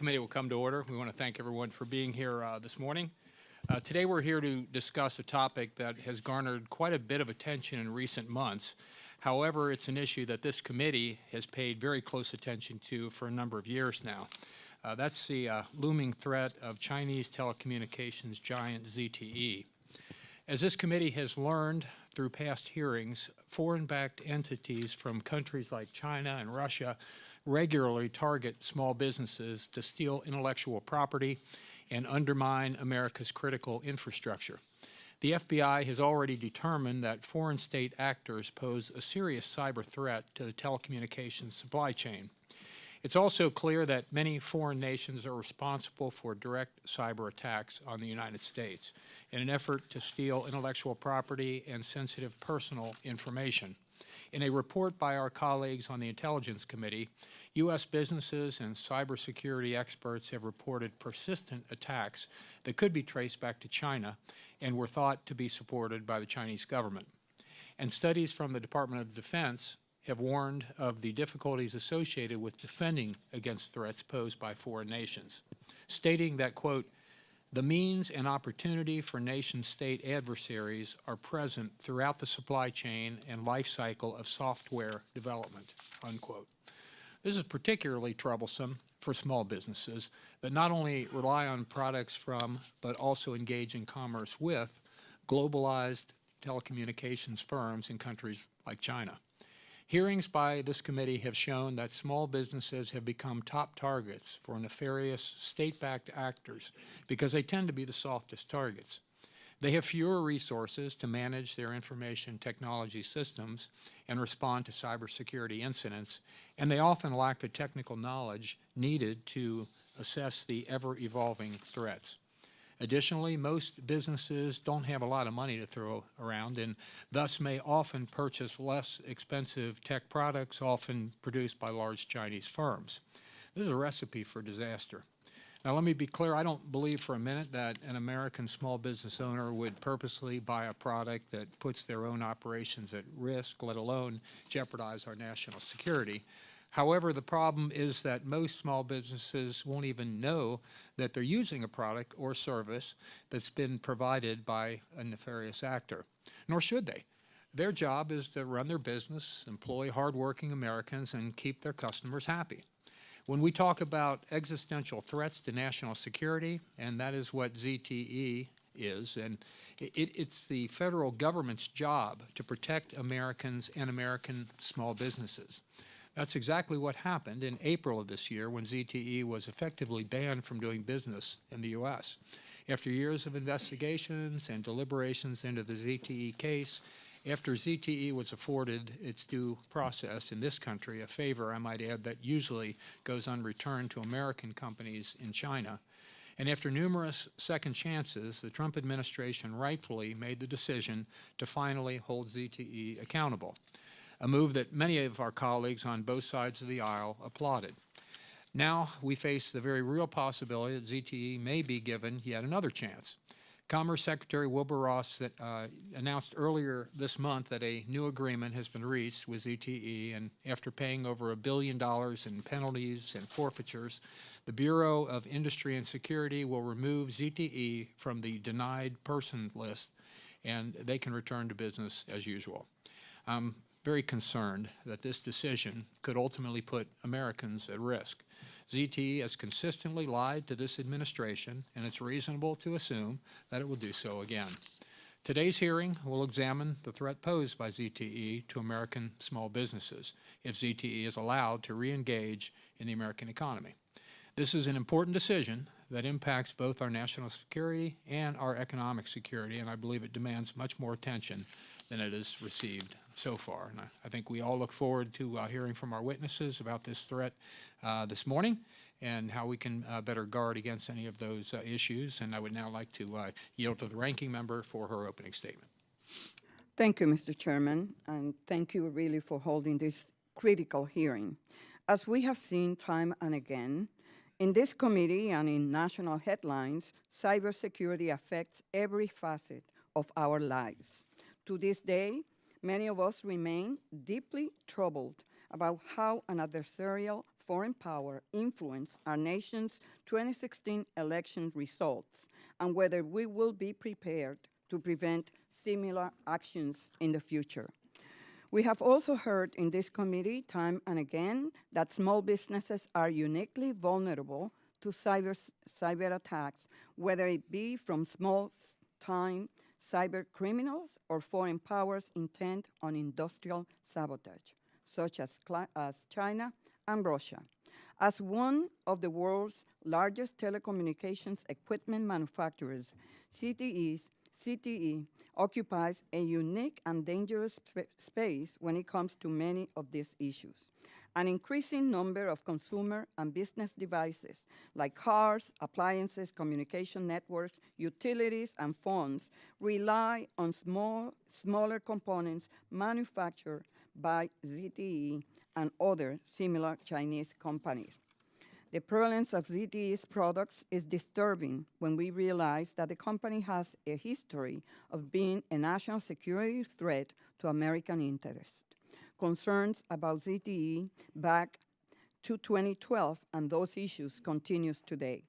committee will come to order. We want to thank everyone for being here this morning. Today we're here to discuss a topic that has garnered quite a bit of attention in recent months. However, it's an issue that this committee has paid very close attention to for a number of years now. That's the looming threat of Chinese telecommunications giant ZTE. As this committee has learned through past hearings, foreign-backed entities from countries like China and Russia regularly target small businesses to steal intellectual property and undermine America's critical infrastructure. The FBI has already determined that foreign state actors pose a serious cyber threat to the telecommunications supply chain. It's also clear that many foreign nations are responsible for direct cyber attacks on the United States in an effort to steal intellectual property and sensitive personal information. In a report by our colleagues on the Intelligence Committee, U.S. businesses and cybersecurity experts have reported persistent attacks that could be traced back to China and were thought to be supported by the Chinese government. And studies from the Department of Defense have warned of the difficulties associated with defending against threats posed by foreign nations, stating that, quote, "The means and opportunity for nation-state adversaries are present throughout the supply chain and life cycle of software development," unquote. This is particularly troublesome for small businesses that not only rely on products from, but also engage in commerce with globalized telecommunications firms in countries like China. Hearings by this committee have shown that small businesses have become top targets for nefarious state-backed actors because they tend to be the softest targets. They have fewer resources to manage their information technology systems and respond to cybersecurity incidents, and they often lack the technical knowledge needed to assess the ever-evolving threats. Additionally, most businesses don't have a lot of money to throw around and thus may often purchase less expensive tech products, often produced by large Chinese firms. This is a recipe for disaster. Now, let me be clear, I don't believe for a minute that an American small business owner would purposely buy a product that puts their own operations at risk, let alone jeopardize our national security. However, the problem is that most small businesses won't even know that they're using a product or service that's been provided by a nefarious actor, nor should they. Their job is to run their business, employ hardworking Americans, and keep their customers happy. When we talk about existential threats to national security, and that is what ZTE is, and it's the federal government's job to protect Americans and American small businesses. That's exactly what happened in April of this year when ZTE was effectively banned from doing business in the U.S. After years of investigations and deliberations into the ZTE case, after ZTE was afforded its due process in this country, a favor, I might add, that usually goes unreturned to American companies in China, and after numerous second chances, the Trump administration rightfully made the decision to finally hold ZTE accountable, a move that many of our colleagues on both sides of the aisle applauded. Now we face the very real possibility that ZTE may be given yet another chance. Commerce Secretary Wilbur Ross announced earlier this month that a new agreement has been reached with ZTE, and after paying over $1 billion in penalties and forfeitures, the Bureau of Industry and Security will remove ZTE from the denied person list, and they can return to business as usual. Very concerned that this decision could ultimately put Americans at risk. ZTE has consistently lied to this administration, and it's reasonable to assume that it will do so again. Today's hearing will examine the threat posed by ZTE to American small businesses if ZTE is allowed to re-engage in the American economy. This is an important decision that impacts both our national security and our economic security, and I believe it demands much more attention than it has received so far. And I think we all look forward to hearing from our witnesses about this threat this morning and how we can better guard against any of those issues. And I would now like to yield to the ranking member for her opening statement. Thank you, Mr. Chairman, and thank you really for holding this critical hearing. As we have seen time and again, in this committee and in national headlines, cybersecurity affects every facet of our lives. To this day, many of us remain deeply troubled about how an adversarial foreign power influence our nation's 2016 election results and whether we will be prepared to prevent similar actions in the future. We have also heard in this committee time and again that small businesses are uniquely vulnerable to cyber attacks, whether it be from small-time cyber criminals or foreign powers intent on industrial sabotage, such as China and Russia. As one of the world's largest telecommunications equipment manufacturers, ZTE occupies a unique and dangerous space when it comes to many of these issues. An increasing number of consumer and business devices, like cars, appliances, communication networks, utilities, and phones, rely on smaller components manufactured by ZTE and other similar Chinese companies. The prevalence of ZTE's products is disturbing when we realize that the company has a history of being a national security threat to American interests. Concerns about ZTE back to 2012 and those issues continues today.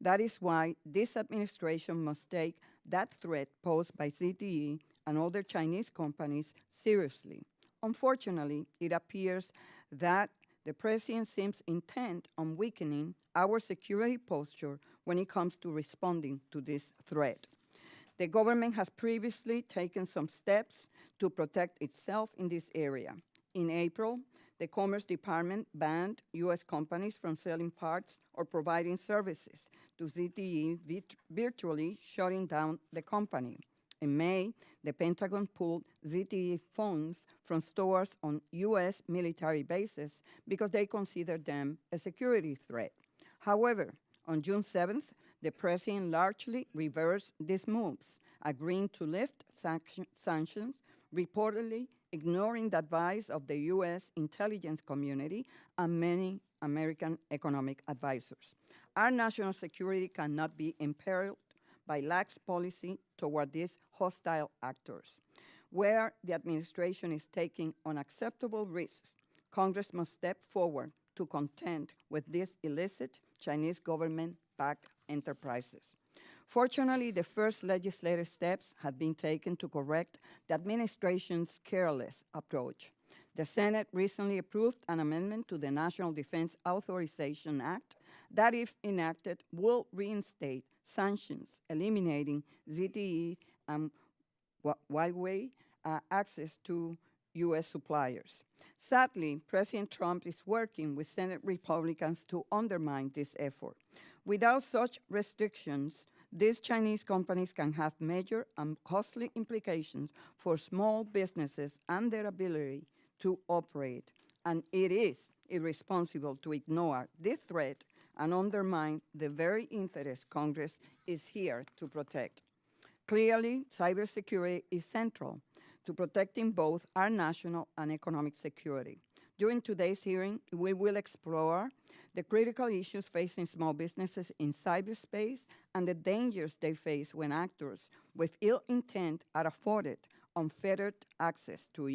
That is why this administration must take that threat posed by ZTE and other Chinese companies seriously. Unfortunately, it appears that the president seems intent on weakening our security posture when it comes to responding to this threat. The government has previously taken some steps to protect itself in this area. In April, the Commerce Department banned U.S. companies from selling parts or providing services to ZTE, virtually shutting down the company. In May, the Pentagon pulled ZTE phones from stores on U.S. military bases because they considered them a security threat. However, on June 7th, the president largely reversed these moves, agreeing to lift sanctions, reportedly ignoring the advice of the U.S. intelligence community and many American economic advisors. Our national security cannot be imperiled by lax policy toward these hostile actors. Where the administration is taking unacceptable risks, Congress must step forward to contend with these illicit Chinese government-backed enterprises. Fortunately, the first legislative steps have been taken to correct the administration's careless approach. The Senate recently approved an amendment to the National Defense Authorization Act that, if enacted, will reinstate sanctions, eliminating ZTE and Huawei access to U.S. suppliers. Sadly, President Trump is working with Senate Republicans to undermine this effort. Without such restrictions, these Chinese companies can have major and costly implications for small businesses and their ability to operate. And it is irresponsible to ignore this threat and undermine the very interest Congress is here to protect. Clearly, cybersecurity is central to protecting both our national and economic security. During today's hearing, we will explore the critical issues facing small businesses in cyberspace and the dangers they face when actors with ill intent are afforded unfettered access to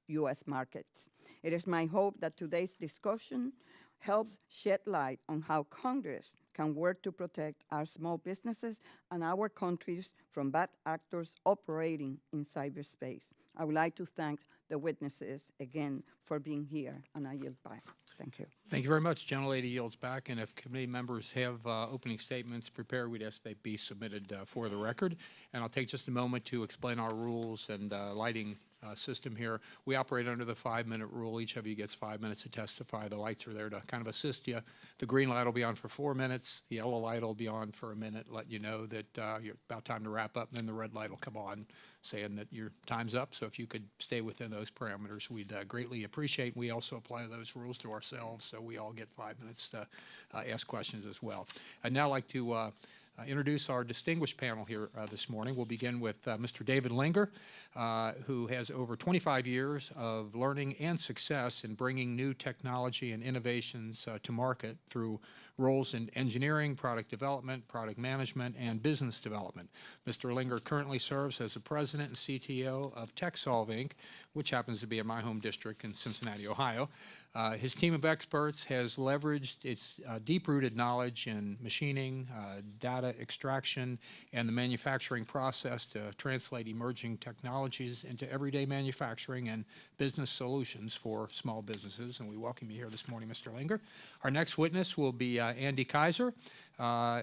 U.S. markets. It is my hope that today's discussion helps shed light on how Congress can work to protect our small businesses and our countries from bad actors operating in cyberspace. I would like to thank the witnesses again for being here, and I yield back. Thank you. Thank you very much. Gentlelady yields back, and if committee members have opening statements prepared, we'd ask they be submitted for the record. And I'll take just a moment to explain our rules and lighting system here. We operate under the 5-minute rule. Each of you gets 5 minutes to testify. The lights are there to kind of assist you. The green light will be on for 4 minutes. The yellow light will be on for a minute, let you know that you're about time to wrap up. And then the red light will come on saying that your time's up. So if you could stay within those parameters, we'd greatly appreciate. We also apply those rules to ourselves, so we all get 5 minutes to ask questions as well. I'd now like to introduce our distinguished panel here this morning. We'll begin with Mr. David Linger, who has over 25 years of learning and success in bringing new technology and innovations to market through roles in engineering, product development, product management, and business development. Mr. Linger currently serves as the president and CTO of TechSolve, Inc., which happens to be in my home district in Cincinnati, Ohio. His team of experts has leveraged its deep-rooted knowledge in machining, data extraction, and the manufacturing process to translate emerging technologies into everyday manufacturing and business solutions for small businesses. And we welcome you here this morning, Mr. Linger. Our next witness will be Andy Kieser,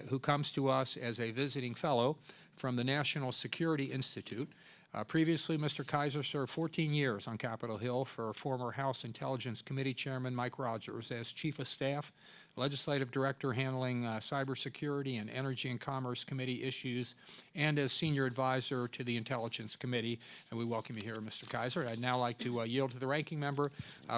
who comes to us as a visiting fellow from the National Security Institute. Previously, Mr. Kieser served 14 years on Capitol Hill for former House Intelligence Committee Chairman Mike Rogers as Chief of Staff, Legislative Director handling Cybersecurity and Energy and Commerce Committee issues, and as Senior Advisor to the Intelligence Committee. And we welcome you here, Mr. Kieser. I'd now like to yield to the ranking member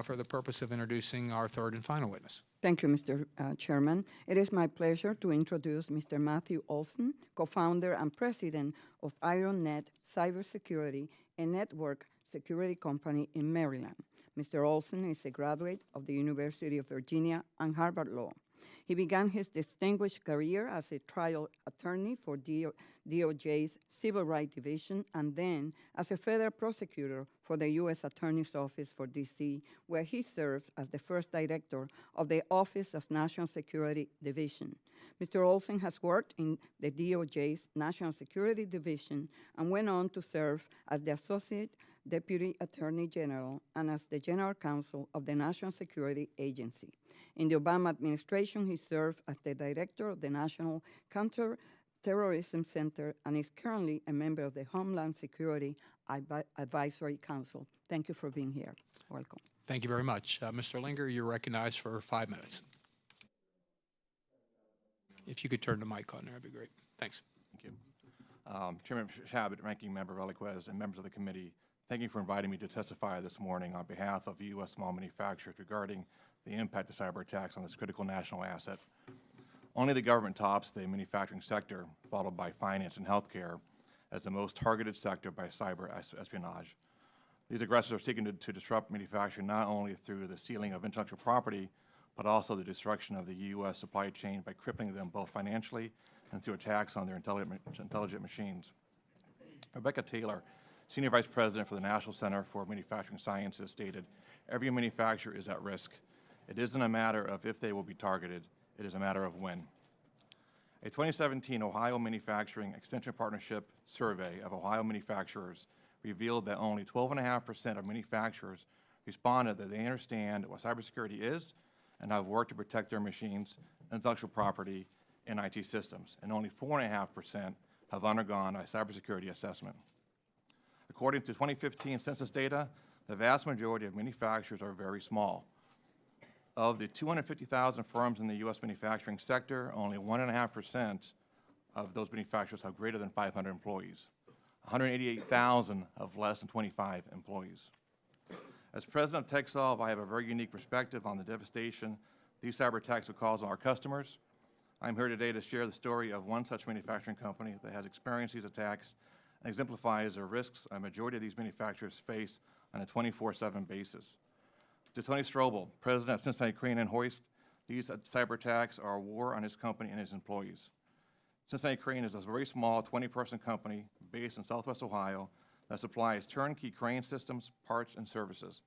for the purpose of introducing our third and final witness. Thank you, Mr. Chairman. It is my pleasure to introduce Mr. Matthew Olsen, co-founder and president of IronNet Cybersecurity, a network security company in Maryland. Mr. Olsen is a graduate of the University of Virginia and Harvard Law. He began his distinguished career as a trial attorney for DOJ's Civil Rights Division and then as a federal prosecutor for the U.S. Attorney's Office for D.C., where he serves as the first director of the Office of National Security Division. Mr. Olsen has worked in the DOJ's National Security Division and went on to serve as the Associate Deputy Attorney General and as the General Counsel of the National Security Agency. In the Obama administration, he served as the director of the National Counterterrorism Center and is currently a member of the Homeland Security Advisory Council. Thank you for being here. Welcome. Thank you very much. Mr. Linger, you're recognized for 5 minutes. If you could turn the mic on there, that'd be great. Thanks. Thank you. Chairman Shabbat, Ranking Member Veliquez, and members of the committee, thank you for inviting me to testify this morning on behalf of U.S. small manufacturers regarding the impact of cyber attacks on this critical national asset. Only the government tops the manufacturing sector, followed by finance and healthcare, as the most targeted sector by cyber espionage. These aggressors are seeking to disrupt manufacturing not only through the stealing of intellectual property, but also the destruction of the U.S. supply chain by crippling them both financially and through attacks on their intelligent machines. Rebecca Taylor, Senior Vice President for the National Center for Manufacturing Sciences, stated, "Every manufacturer is at risk. It isn't a matter of if they will be targeted, it is a matter of when." A 2017 Ohio Manufacturing Extension Partnership survey of Ohio manufacturers revealed that only 12.5% of manufacturers responded that they understand what cybersecurity is and have worked to protect their machines, intellectual property, and IT systems, and only 4.5% have undergone a cybersecurity assessment. According to 2015 census data, the vast majority of manufacturers are very small. Of the 250,000 firms in the U.S. manufacturing sector, only 1.5% of those manufacturers have greater than 500 employees. 188,000 have less than 25 employees. As president of TechSolve, I have a very unique perspective on the devastation these cyber attacks have caused on our customers. I'm here today to share the story of one such manufacturing company that has experienced these attacks and exemplifies the risks a majority of these manufacturers face on a 24/7 basis. To Tony Strobel, president of Cincinnati Crane and Hoist, these cyber attacks are a war on his company and his employees. Cincinnati Crane is a very small 20-person company based in Southwest Ohio that supplies turnkey crane systems, parts, and services.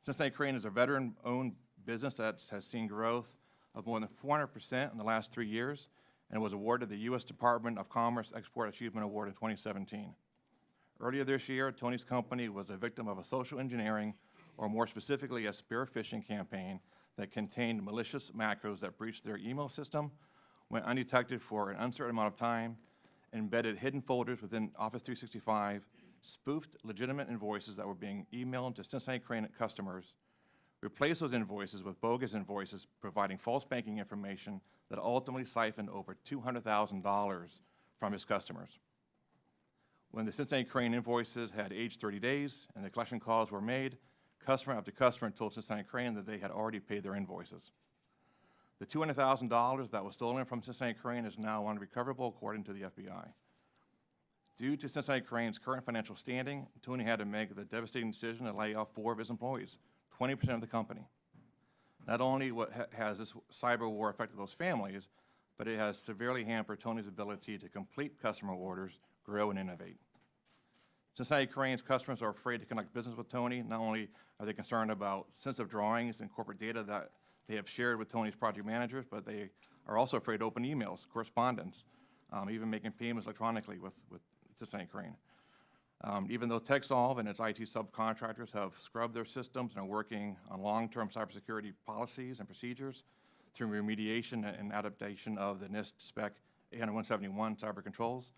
Cincinnati Crane is a veteran-owned business that has seen growth of more than 400% in the last 3 years and was awarded the U.S. Department of Commerce Export Achievement Award in 2017. Earlier this year, Tony's company was a victim of a social engineering, or more specifically a spear phishing campaign that contained malicious macros that breached their email system, went undetected for an uncertain amount of time, embedded hidden folders within Office 365, spoofed legitimate invoices that were being emailed to Cincinnati Crane customers, replaced those invoices with bogus invoices providing false banking information that ultimately siphoned over $200,000 from his customers. When the Cincinnati Crane invoices had aged 30 days and the collection calls were made, customer after customer told Cincinnati Crane that they had already paid their invoices. The $200,000 that was stolen from Cincinnati Crane is now unrecoverable according to the FBI. Due to Cincinnati Crane's current financial standing, Tony had to make the devastating decision to lay off 4 of his employees, 20% of the company. Not only has this cyber war affected those families, but it has severely hampered Tony's ability to complete customer orders, grow, and innovate. Cincinnati Crane's customers are afraid to conduct business with Tony. Not only are they concerned about sensitive drawings and corporate data that they have shared with Tony's project managers, but they are also afraid to open emails, correspondence, even making payments electronically with Cincinnati Crane. Even though TechSolve and its IT subcontractors have scrubbed their systems and are working on long-term cybersecurity policies and procedures through remediation and adaptation of the NIST spec 80171 cyber controls,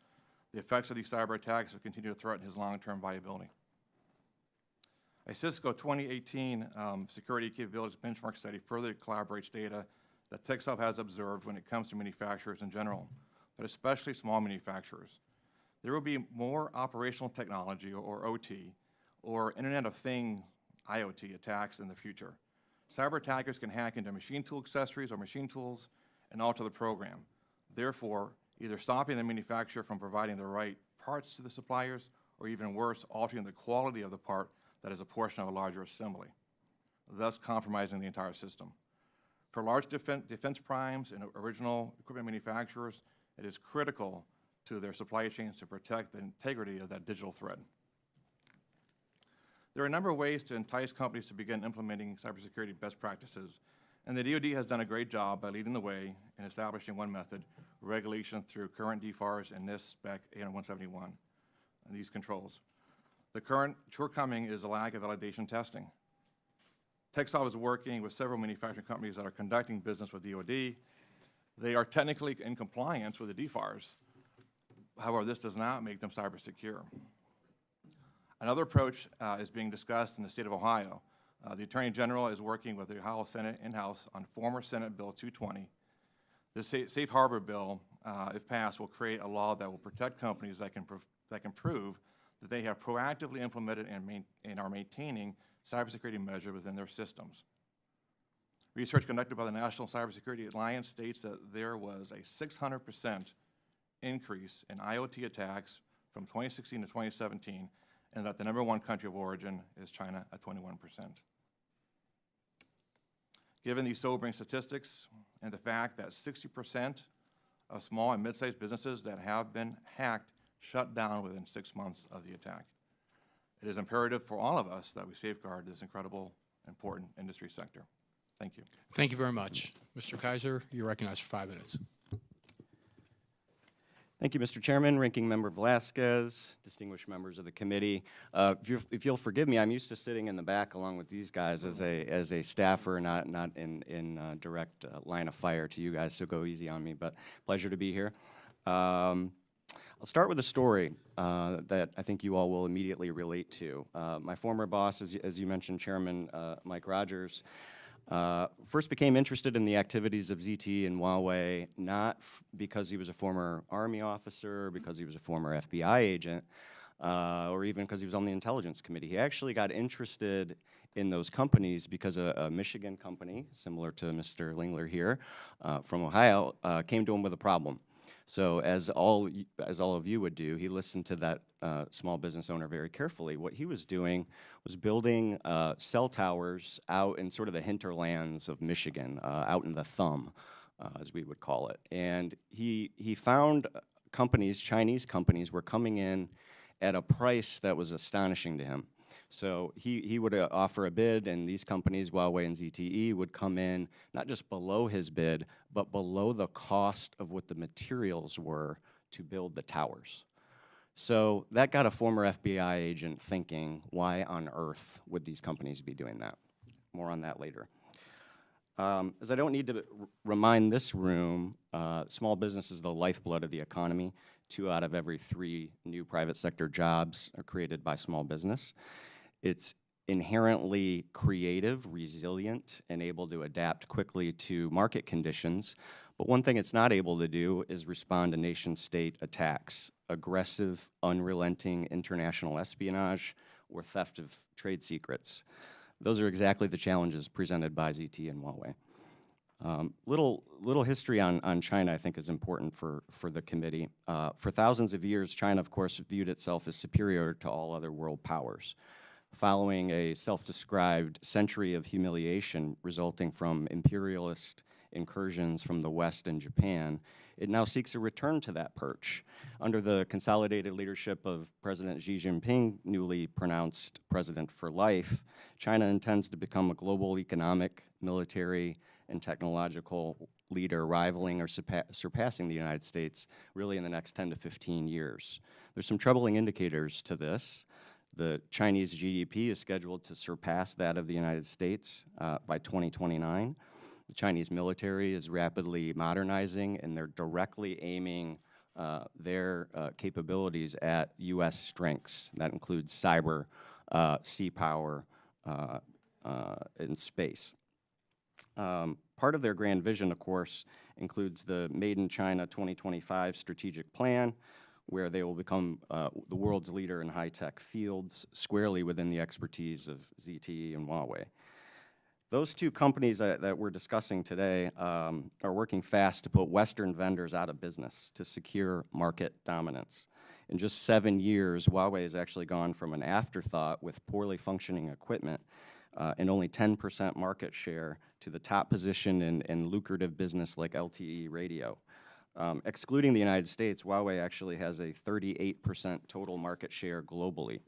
the effects of these cyber attacks have continued to threaten his long-term viability. A Cisco 2018 security capabilities benchmark study further collaborates data that TechSolve has observed when it comes to manufacturers in general, but especially small manufacturers. There will be more operational technology, or OT, or Internet of Things, IoT, attacks in the future. Cyber attackers can hack into machine tool accessories or machine tools and alter the program, therefore either stopping the manufacturer from providing the right parts to the suppliers, or even worse, altering the quality of the part that is a portion of a larger assembly, thus compromising the entire system. For large defense primes and original equipment manufacturers, it is critical to their supply chains to protect the integrity of that digital thread. There are a number of ways to entice companies to begin implementing cybersecurity best practices, and the DoD has done a great job by leading the way in establishing one method, regulation through current DFARS and NIST spec 80171, and these controls. The current shortcoming is a lack of validation testing. TechSolve is working with several manufacturing companies that are conducting business with DoD. They are technically in compliance with the DFARS. However, this does not make them cyber secure. Another approach is being discussed in the state of Ohio. The Attorney General is working with the Ohio Senate in-house on former Senate Bill 220. This safe harbor bill, if passed, will create a law that will protect companies that can prove that they have proactively implemented and are maintaining cybersecurity measures within their systems. Research conducted by the National Cybersecurity Alliance states that there was a 600% increase in IoT attacks from 2016 to 2017, and that the #1 country of origin is China at 21%. Given these sobering statistics and the fact that 60% of small and mid-sized businesses that have been hacked shut down within 6 months of the attack, it is imperative for all of us that we safeguard this incredible, important industry sector. Thank you. Thank you very much. Mr. Kieser, you're recognized for 5 minutes. Thank you, Mr. Chairman, Ranking Member Velasquez, distinguished members of the committee. If you'll forgive me, I'm used to sitting in the back along with these guys as a staffer, not in direct line of fire to you guys, so go easy on me, but pleasure to be here. I'll start with a story that I think you all will immediately relate to. My former boss, as you mentioned, Chairman Mike Rogers, first became interested in the activities of ZTE and Huawei, not because he was a former Army officer, because he was a former FBI agent, or even because he was on the Intelligence Committee. He actually got interested in those companies because a Michigan company, similar to Mr. Linger here, from Ohio, came to him with a problem. So as all of you would do, he listened to that small business owner very carefully. What he was doing was building cell towers out in sort of the hinterlands of Michigan, out in the thumb, as we would call it. And he found companies, Chinese companies, were coming in at a price that was astonishing to him. So he would offer a bid, and these companies, Huawei and ZTE, would come in not just below his bid, but below the cost of what the materials were to build the towers. So that got a former FBI agent thinking, why on earth would these companies be doing that? More on that later. As I don't need to remind this room, small business is the lifeblood of the economy. 2 out of every 3 new private sector jobs are created by small business. It's inherently creative, resilient, and able to adapt quickly to market conditions. But one thing it's not able to do is respond to nation-state attacks, aggressive, unrelenting international espionage, or theft of trade secrets. Those are exactly the challenges presented by ZTE and Huawei. Little history on China, I think, is important for the committee. For thousands of years, China, of course, viewed itself as superior to all other world powers. Following a self-described century of humiliation resulting from imperialist incursions from the West and Japan, it now seeks a return to that perch. Under the consolidated leadership of President Xi Jinping, newly pronounced president for life, China intends to become a global economic, military, and technological leader, rivaling or surpassing the United States really in the next 10 to 15 years. There's some troubling indicators to this. The Chinese GDP is scheduled to surpass that of the United States by 2029. The Chinese military is rapidly modernizing, and they're directly aiming their capabilities at U.S. strengths. That includes cyber, sea power, and space. Part of their grand vision, of course, includes the Made in China 2025 strategic plan, where they will become the world's leader in high-tech fields, squarely within the expertise of ZTE and Huawei. Those two companies that we're discussing today are working fast to put Western vendors out of business to secure market dominance. In just 7 years, Huawei has actually gone from an afterthought with poorly functioning equipment and only 10% market share to the top position in lucrative business like LTE radio. Excluding the United States, Huawei actually has a 38% total market share globally.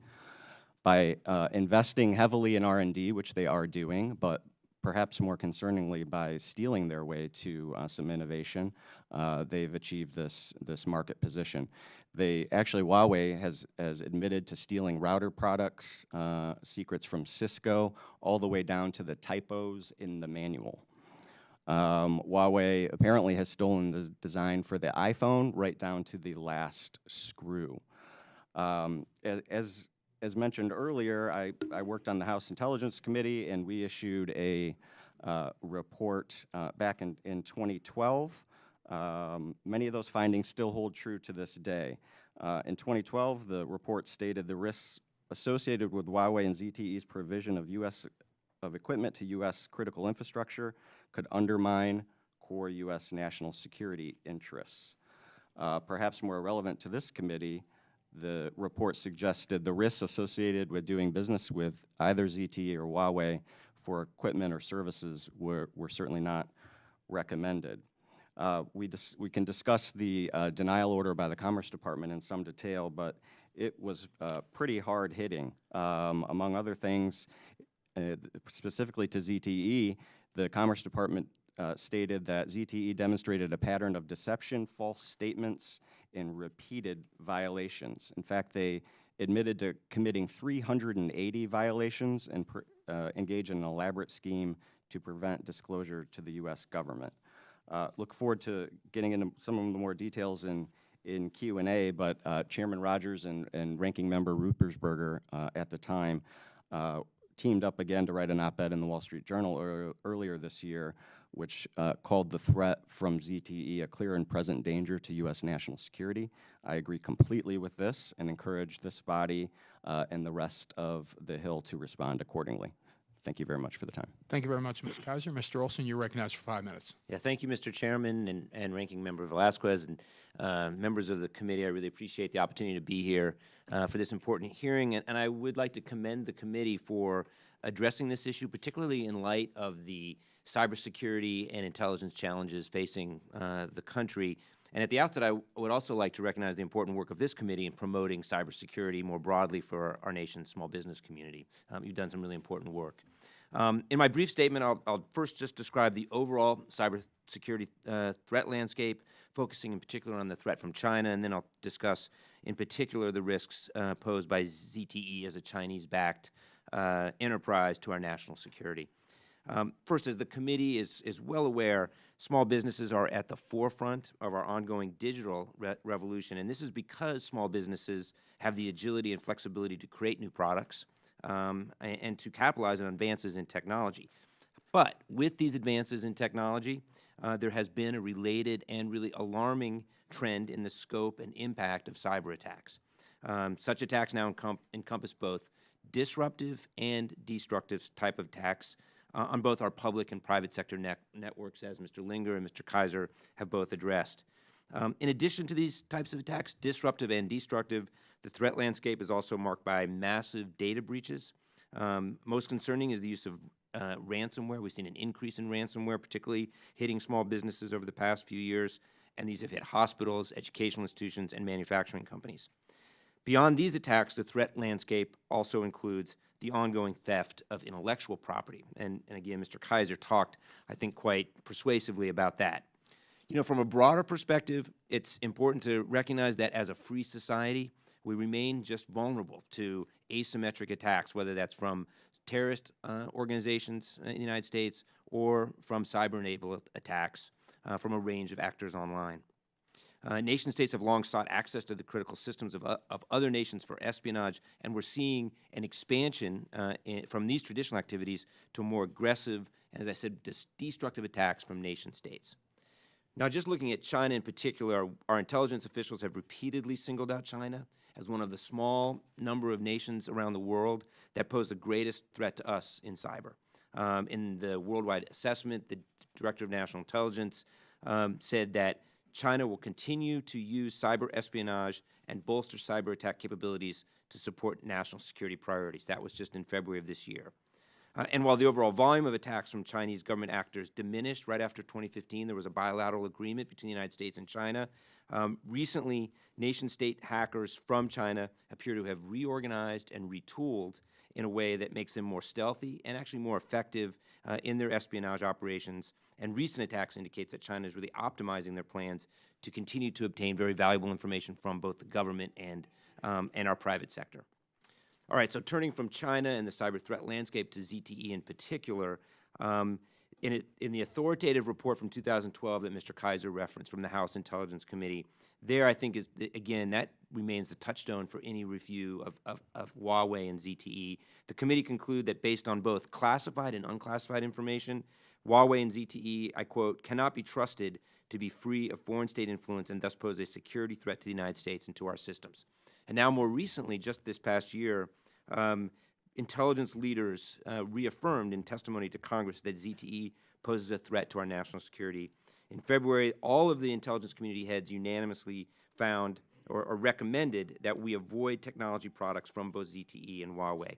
By investing heavily in R&D, which they are doing, but perhaps more concerningly, by stealing their way to some innovation, they've achieved this market position. Huawei has admitted to stealing router products, secrets from Cisco, all the way down to the typos in the manual. Huawei apparently has stolen the design for the iPhone right down to the last screw. As mentioned earlier, I worked on the House Intelligence Committee, and we issued a report back in 2012. Many of those findings still hold true to this day. In 2012, the report stated the risks associated with Huawei and ZTE's provision of equipment to U.S. critical infrastructure could undermine core U.S. national security interests. Perhaps more relevant to this committee, the report suggested the risks associated with doing business with either ZTE or Huawei for equipment or services were certainly not recommended. We can discuss the denial order by the Commerce Department in some detail, but it was pretty hard-hitting. Among other things, specifically to ZTE, the Commerce Department stated that ZTE demonstrated a pattern of deception, false statements, and repeated violations. In fact, they admitted to committing 380 violations and engaged in an elaborate scheme to prevent disclosure to the U.S. government. Look forward to getting into some of the more details in Q&A, but Chairman Rogers and Ranking Member Ruppersberger at the time teamed up again to write an op-ed in the Wall Street Journal earlier this year, which called the threat from ZTE a clear and present danger to U.S. national security. I agree completely with this and encourage this body and the rest of the Hill to respond accordingly. Thank you very much for the time. Thank you very much, Mr. Kieser. Mr. Olsen, you're recognized for 5 minutes. Yeah, thank you, Mr. Chairman and Ranking Member Velasquez and members of the committee. I really appreciate the opportunity to be here for this important hearing, and I would like to commend the committee for addressing this issue, particularly in light of the cybersecurity and intelligence challenges facing the country. And at the outset, I would also like to recognize the important work of this committee in promoting cybersecurity more broadly for our nation's small business community. You've done some really important work. In my brief statement, I'll first just describe the overall cybersecurity threat landscape, focusing in particular on the threat from China, and then I'll discuss in particular the risks posed by ZTE as a Chinese-backed enterprise to our national security. First, as the committee is well aware, small businesses are at the forefront of our ongoing digital revolution, and this is because small businesses have the agility and flexibility to create new products and to capitalize on advances in technology. But with these advances in technology, there has been a related and really alarming trend in the scope and impact of cyber attacks. Such attacks now encompass both disruptive and destructive type of attacks on both our public and private sector networks, as Mr. Linger and Mr. Kieser have both addressed. In addition to these types of attacks, disruptive and destructive, the threat landscape is also marked by massive data breaches. Most concerning is the use of ransomware. We've seen an increase in ransomware, particularly hitting small businesses over the past few years. and these have hit hospitals, educational institutions, and manufacturing companies. Beyond these attacks, the threat landscape also includes the ongoing theft of intellectual property. And again, Mr. Kieser talked, I think, quite persuasively about that. You know, from a broader perspective, it's important to recognize that as a free society, we remain just vulnerable to asymmetric attacks, whether that's from terrorist organizations in the United States or from cyber-enabled attacks from a range of actors online. Nation-states have long sought access to the critical systems of other nations for espionage, and we're seeing an expansion from these traditional activities to more aggressive, and as I said, destructive attacks from nation-states. Now, just looking at China in particular, our intelligence officials have repeatedly singled out China as one of the small number of nations around the world that pose the greatest threat to us in cyber. In the worldwide assessment, the Director of National Intelligence said that China will continue to use cyber espionage and bolster cyber attack capabilities to support national security priorities. That was just in February of this year. And while the overall volume of attacks from Chinese government actors diminished right after 2015, there was a bilateral agreement between the United States and China. Recently, nation-state hackers from China appear to have reorganized and retooled in a way that makes them more stealthy and actually more effective in their espionage operations. And recent attacks indicates that China is really optimizing their plans to continue to obtain very valuable information from both the government and our private sector. All right, so turning from China and the cyber threat landscape to ZTE in particular, in the authoritative report from 2012 that Mr. Kieser referenced from the House Intelligence Committee, there I think is, again, that remains the touchstone for any review of Huawei and ZTE. The committee concluded that based on both classified and unclassified information, Huawei and ZTE, I quote, cannot be trusted to be free of foreign state influence and thus pose a security threat to the United States and to our systems. And now more recently, just this past year, intelligence leaders reaffirmed in testimony to Congress that ZTE poses a threat to our national security. In February, all of the intelligence community heads unanimously found or recommended that we avoid technology products from both ZTE and Huawei.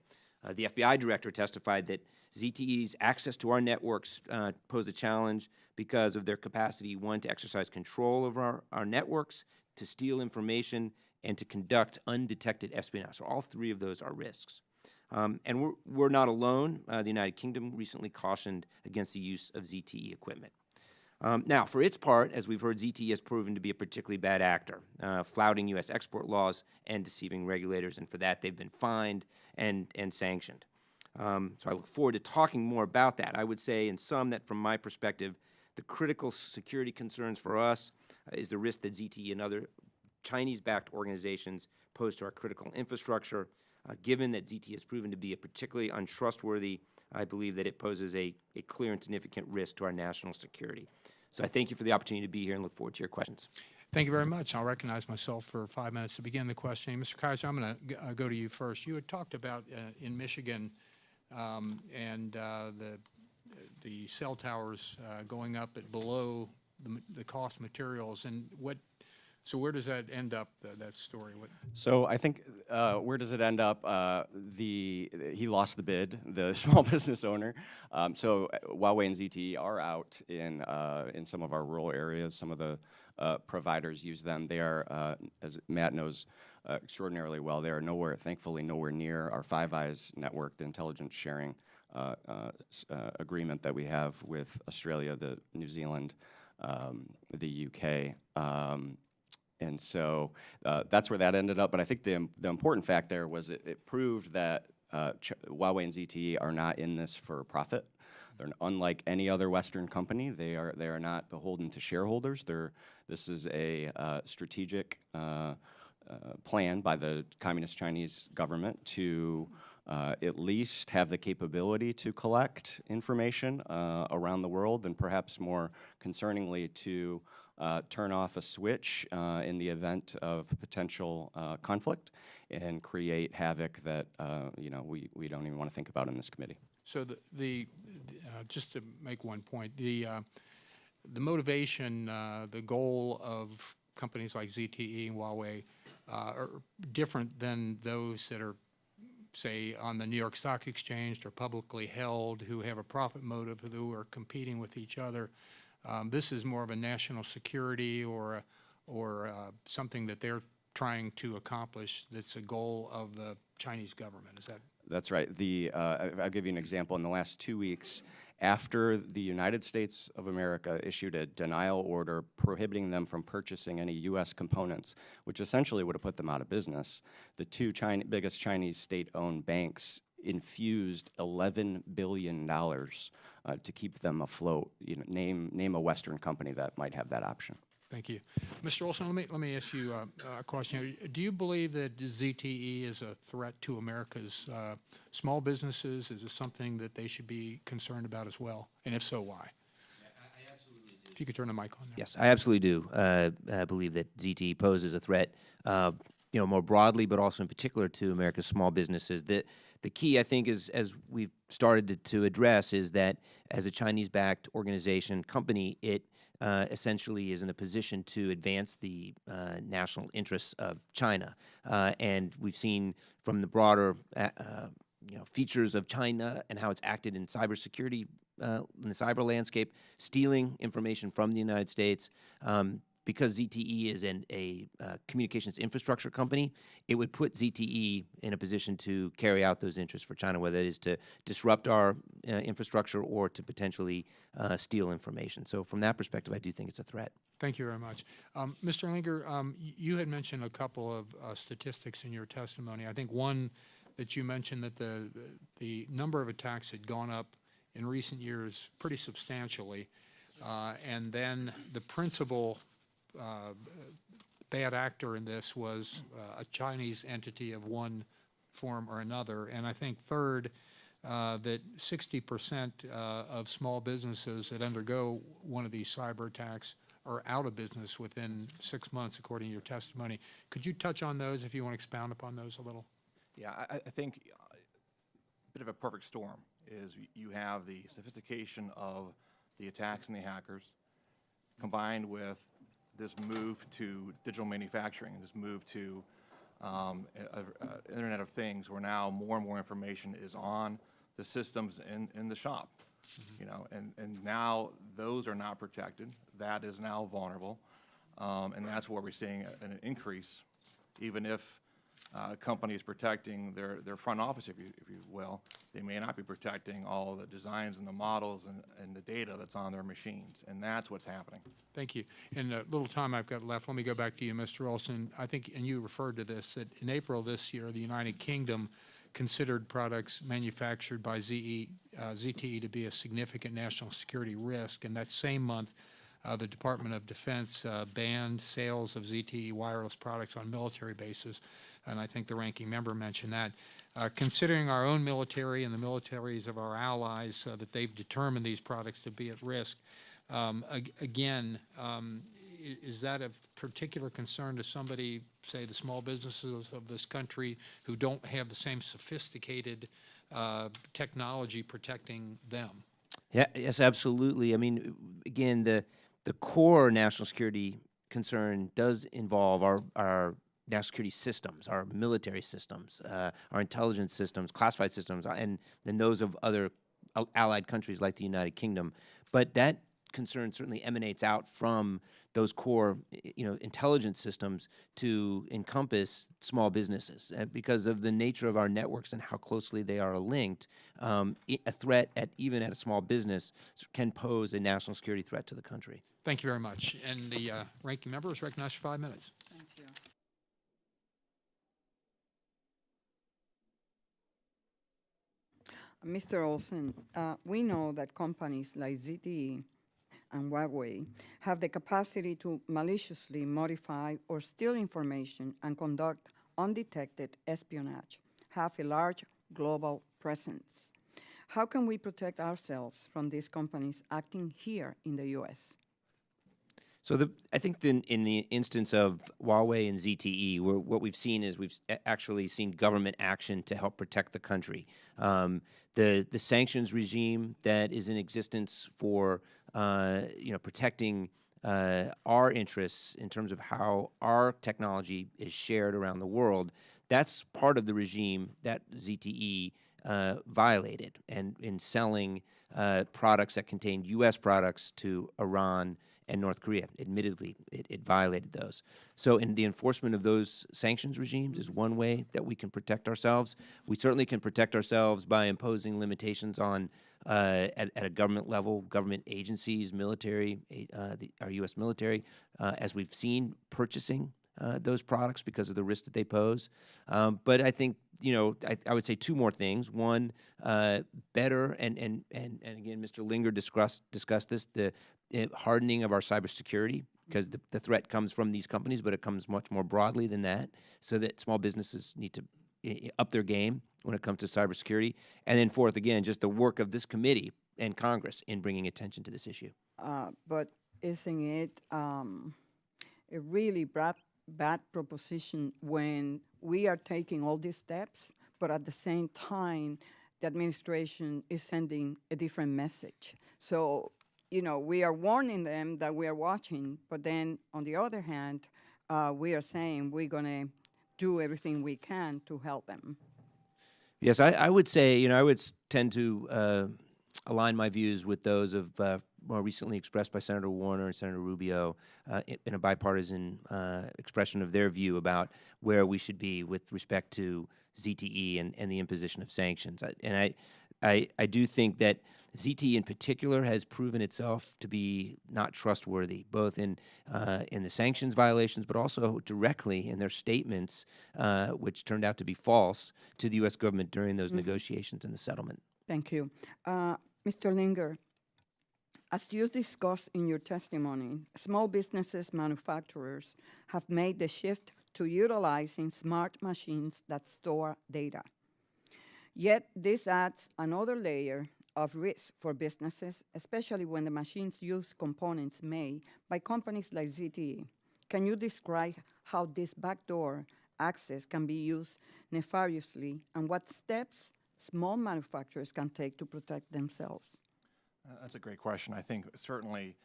The FBI director testified that ZTE's access to our networks pose a challenge because of their capacity, one, to exercise control over our networks, to steal information, and to conduct undetected espionage. So all three of those are risks. And we're not alone. The United Kingdom recently cautioned against the use of ZTE equipment. Now, for its part, as we've heard, ZTE has proven to be a particularly bad actor, flouting U.S. export laws and deceiving regulators, and for that they've been fined and sanctioned. So I look forward to talking more about that. I would say in sum that from my perspective, the critical security concerns for us is the risk that ZTE and other Chinese-backed organizations pose to our critical infrastructure. Given that ZTE has proven to be a particularly untrustworthy, I believe that it poses a clear and significant risk to our national security. So I thank you for the opportunity to be here and look forward to your questions. Thank you very much. I'll recognize myself for 5 minutes to begin the questioning. Mr. Kieser, I'm going to go to you first. You had talked about in Michigan and the cell towers going up at below the cost materials, and what. So where does that end up? That story. So I think where does it end up? He lost the bid, the small business owner. So Huawei and ZTE are out in some of our rural areas. Some of the providers use them. They are, as Matt knows extraordinarily well, they are thankfully nowhere near our Five Eyes network, the intelligence sharing agreement that we have with Australia, New Zealand, the UK. And so that's where that ended up. But I think the important fact there was it proved that Huawei and ZTE are not in this for profit. They're unlike any other Western company. They are not beholden to shareholders. This is a strategic plan by the Communist Chinese government to at least have the capability to collect information around the world, and perhaps more concerningly to turn off a switch in the event of potential conflict and create havoc that we don't even want to think about in this committee. So just to make one point, the motivation, the goal of companies like ZTE and Huawei are different than those that are, say, on the New York Stock Exchange or publicly held, who have a profit motive, who are competing with each other. This is more of a national security or something that they're trying to accomplish that's a goal of the Chinese government. Is that? That's right. I'll give you an example. In the last 2 weeks, after the United States of America issued a denial order prohibiting them from purchasing any U.S. components, which essentially would have put them out of business, the two biggest Chinese state-owned banks infused $11 billion to keep them afloat. You know, name a Western company that might have that option. Thank you. Mr. Olsen, let me ask you a question. Do you believe that ZTE is a threat to America's small businesses? Is it something that they should be concerned about as well? And if so, why? I absolutely do. If you could turn the mic on there. Yes, I absolutely do believe that ZTE poses a threat, more broadly, but also in particular to America's small businesses. The key, I think, is, as we've started to address, is that as a Chinese-backed company, it essentially is in a position to advance the national interests of China. And we've seen from the broader features of China and how it's acted in cybersecurity, in the cyber landscape, stealing information from the United States. Because ZTE is a communications infrastructure company, it would put ZTE in a position to carry out those interests for China, whether it is to disrupt our infrastructure or to potentially steal information. So from that perspective, I do think it's a threat. Thank you very much. Mr. Linger, you had mentioned a couple of statistics in your testimony. I think one that you mentioned that the number of attacks had gone up in recent years pretty substantially, and then the principal bad actor in this was a Chinese entity of one form or another. And I think third, that 60% of small businesses that undergo one of these cyber attacks are out of business within 6 months, according to your testimony. Could you touch on those if you want to expound upon those a little? Yeah, I think a bit of a perfect storm is you have the sophistication of the attacks and the hackers combined with this move to digital manufacturing, this move to Internet of Things, where now more and more information is on the systems in the shop. You know, and now those are not protected. That is now vulnerable, and that's where we're seeing an increase, even if a company is protecting their front office, if you will, they may not be protecting all the designs and the models and the data that's on their machines, and that's what's happening. Thank you. In the little time I've got left, let me go back to you, Mr. Olsen. I think, and you referred to this, that in April this year, the United Kingdom considered products manufactured by ZTE to be a significant national security risk, and that same month, the Department of Defense banned sales of ZTE wireless products on military bases, and I think the ranking member mentioned that. Considering our own military and the militaries of our allies, that they've determined these products to be at risk, again, is that of particular concern to somebody, say the small businesses of this country, who don't have the same sophisticated technology protecting them? Yeah, yes, absolutely. I mean, again, the core national security concern does involve our national security systems, our military systems, our intelligence systems, classified systems, and then those of other allied countries like the United Kingdom. But that concern certainly emanates out from those core, intelligence systems to encompass small businesses. Because of the nature of our networks and how closely they are linked, a threat even at a small business can pose a national security threat to the country. Thank you very much. And the ranking member is recognized for 5 minutes. Thank you. Mr. Olsen, we know that companies like ZTE and Huawei have the capacity to maliciously modify or steal information and conduct undetected espionage, have a large global presence. How can we protect ourselves from these companies acting here in the U.S.? So I think in the instance of Huawei and ZTE, what we've seen is we've actually seen government action to help protect the country. The sanctions regime that is in existence for protecting our interests in terms of how our technology is shared around the world, that's part of the regime that ZTE violated, and in selling products that contained U.S. products to Iran and North Korea. Admittedly, it violated those. So in the enforcement of those sanctions regimes is one way that we can protect ourselves. We certainly can protect ourselves by imposing limitations on, at a government level, government agencies, military, our U.S. military, as we've seen purchasing those products because of the risk that they pose. But I think, I would say two more things. One, better, and again, Mr. Linger discussed this, the hardening of our cybersecurity, because the threat comes from these companies, but it comes much more broadly than that, so that small businesses need to up their game when it comes to cybersecurity. And then fourth, again, just the work of this committee and Congress in bringing attention to this issue. But isn't it a really bad proposition when we are taking all these steps, but at the same time, the administration is sending a different message? So, we are warning them that we are watching, but then on the other hand, we are saying we're going to do everything we can to help them. Yes, I would say, I would tend to align my views with those of more recently expressed by Senator Warner and Senator Rubio in a bipartisan expression of their view about where we should be with respect to ZTE and the imposition of sanctions. I do think that ZTE in particular has proven itself to be not trustworthy, both in the sanctions violations, but also directly in their statements, which turned out to be false to the U.S. government during those negotiations and the settlement. Thank you. Mr. Linger, as you discussed in your testimony, small businesses, manufacturers have made the shift to utilizing smart machines that store data. Yet this adds another layer of risk for businesses, especially when the machines use components made by companies like ZTE. Can you describe how this backdoor access can be used nefariously, and what steps small manufacturers can take to protect themselves? That's a great question. I think certainly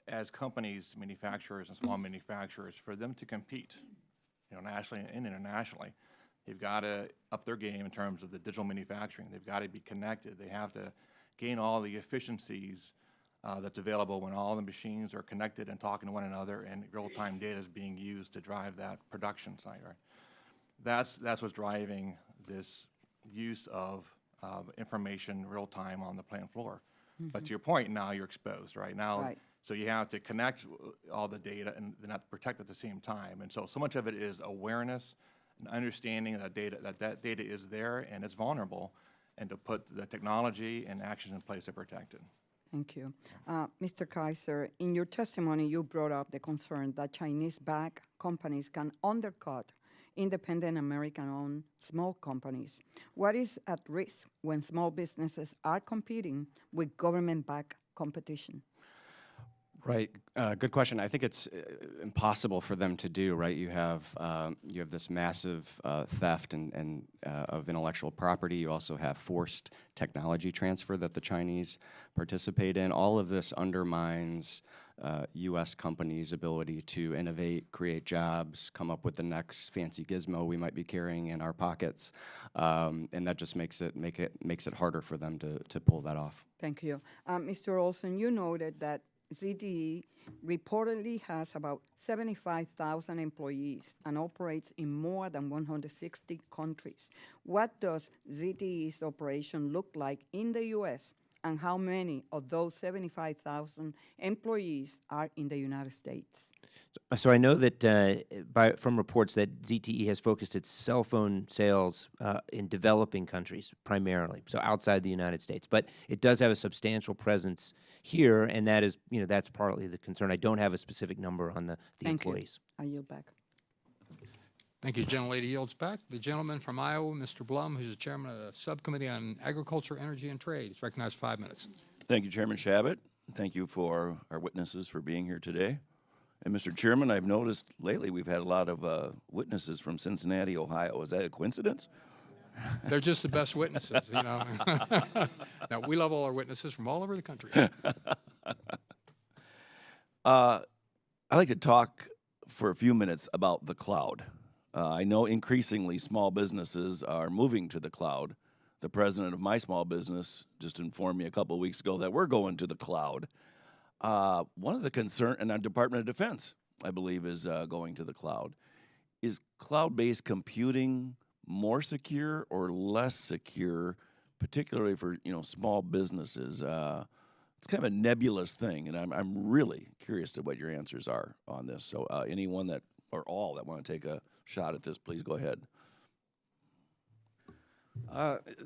as companies, manufacturers, and small manufacturers, for them to compete, nationally and internationally, they've got to up their game in terms of the digital manufacturing. They've got to be connected. They have to gain all the efficiencies that's available when all the machines are connected and talking to one another, and real-time data is being used to drive that production side, right? That's what's driving this use of information real-time on the plant floor. But to your point, now you're exposed, right? Now, Right. So you have to connect all the data and then have to protect at the same time. And so much of it is awareness and understanding that data is there and it's vulnerable, and to put the technology and actions in place to protect it. Thank you. Mr. Kieser, in your testimony, you brought up the concern that Chinese-backed companies can undercut independent American-owned small companies. What is at risk when small businesses are competing with government-backed competition? Right. Good question. I think it's impossible for them to do. Right. You have this massive theft and of intellectual property. You also have forced technology transfer that the Chinese participate in. All of this undermines U.S. companies' ability to innovate, create jobs, come up with the next fancy gizmo we might be carrying in our pockets, and that just makes it harder for them to pull that off. Thank you. Mr. Olsen, you noted that ZTE reportedly has about 75,000 employees and operates in more than 160 countries. What does ZTE's operation look like in the U.S., and how many of those 75,000 employees are in the United States? So I know that from reports that ZTE has focused its cell phone sales in developing countries primarily, so outside the United States. But it does have a substantial presence here, and that is, that's partly the concern. I don't have a specific number on the Thank employees. You. I yield back. Thank you. Gentlelady yields back. The gentleman from Iowa, Mr. Blum, who's the chairman of the Subcommittee on Agriculture, Energy, and Trade, is recognized 5 minutes. Thank you, Chairman Shabbat. Thank you for our witnesses for being here today. And Mr. Chairman, I've noticed lately we've had a lot of witnesses from Cincinnati, Ohio. Is that a coincidence? They're just the best witnesses, Now, we love all our witnesses from all over the country. I'd like to talk for a few minutes about the cloud. I know increasingly small businesses are moving to the cloud. The president of my small business just informed me a couple of weeks ago that we're going to the cloud. One of the concern, and our Department of Defense, I believe, is going to the cloud. Is cloud-based computing more secure or less secure, particularly for small businesses? It's kind of a nebulous thing, and I'm really curious to what your answers are on this. So anyone that or all that want to take a shot at this, please go ahead.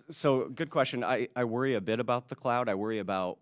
So good question. I worry a bit about the cloud. I worry about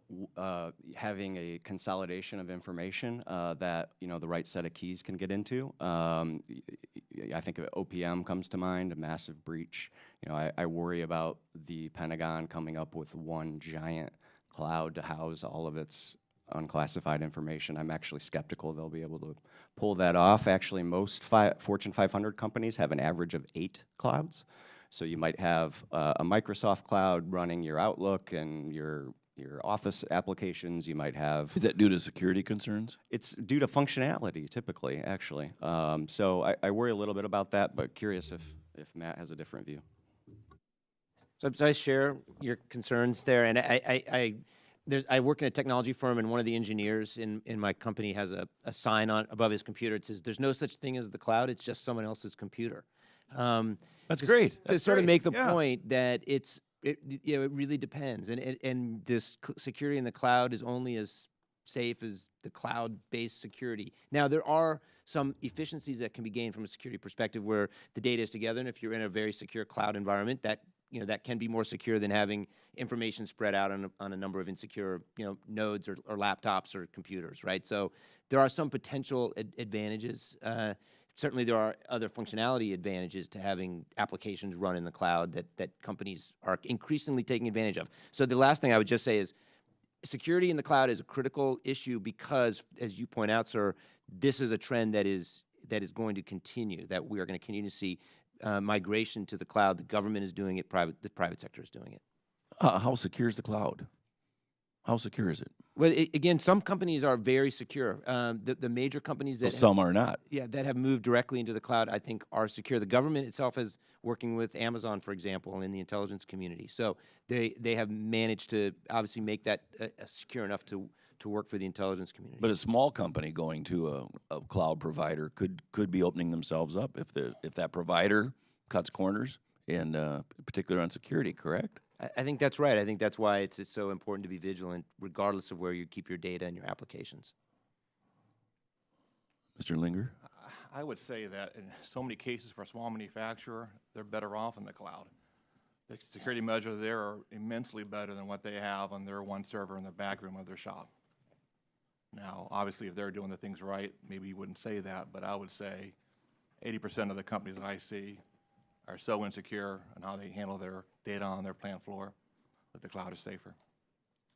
having a consolidation of information that the right set of keys can get into. I think of OPM comes to mind, a massive breach. I worry about the Pentagon coming up with one giant cloud to house all of its unclassified information. I'm actually skeptical they'll be able to pull that off. Actually, most Fortune 500 companies have an average of 8 clouds. So you might have a Microsoft cloud running your Outlook and your Office applications. You might have... Is that due to security concerns? It's due to functionality, typically, actually. So I worry a little bit about that, but curious if Matt has a different view. So I share your concerns there, and I work in a technology firm, and one of the engineers in my company has a sign on above his computer. It says, "There's no such thing as the cloud. It's just someone else's computer." That's great. To sort of make the point that it really depends, and this security in the cloud is only as safe as the cloud-based security. Now, there are some efficiencies that can be gained from a security perspective where the data is together, and if you're in a very secure cloud environment, that can be more secure than having information spread out on a number of insecure nodes or laptops or computers, right? So there are some potential advantages. Certainly, there are other functionality advantages to having applications run in the cloud that companies are increasingly taking advantage of. So the last thing I would just say is security in the cloud is a critical issue because, as you point out, sir, this is a trend that is going to continue, that we are going to continue to see migration to the cloud. The government is doing it, the private sector is doing it. How secure is the cloud? How secure is it? Well, again, some companies are very secure. The major companies that Some are not. that have moved directly into the cloud, I think, are secure. The government itself is working with Amazon, for example, in the intelligence community. So they have managed to obviously make that secure enough to work for the intelligence community. But a small company going to a cloud provider could be opening themselves up if that provider cuts corners, and particularly on security, correct? I think that's right. I think that's why it's so important to be vigilant, regardless of where you keep your data and your applications. Mr. Linger? I would say that in so many cases for a small manufacturer, they're better off in the cloud. The security measures there are immensely better than what they have on their one server in the back room of their shop. Now, obviously, if they're doing the things right, maybe you wouldn't say that, but I would say 80% of the companies that I see are so insecure in how they handle their data on their plant floor that the cloud is safer.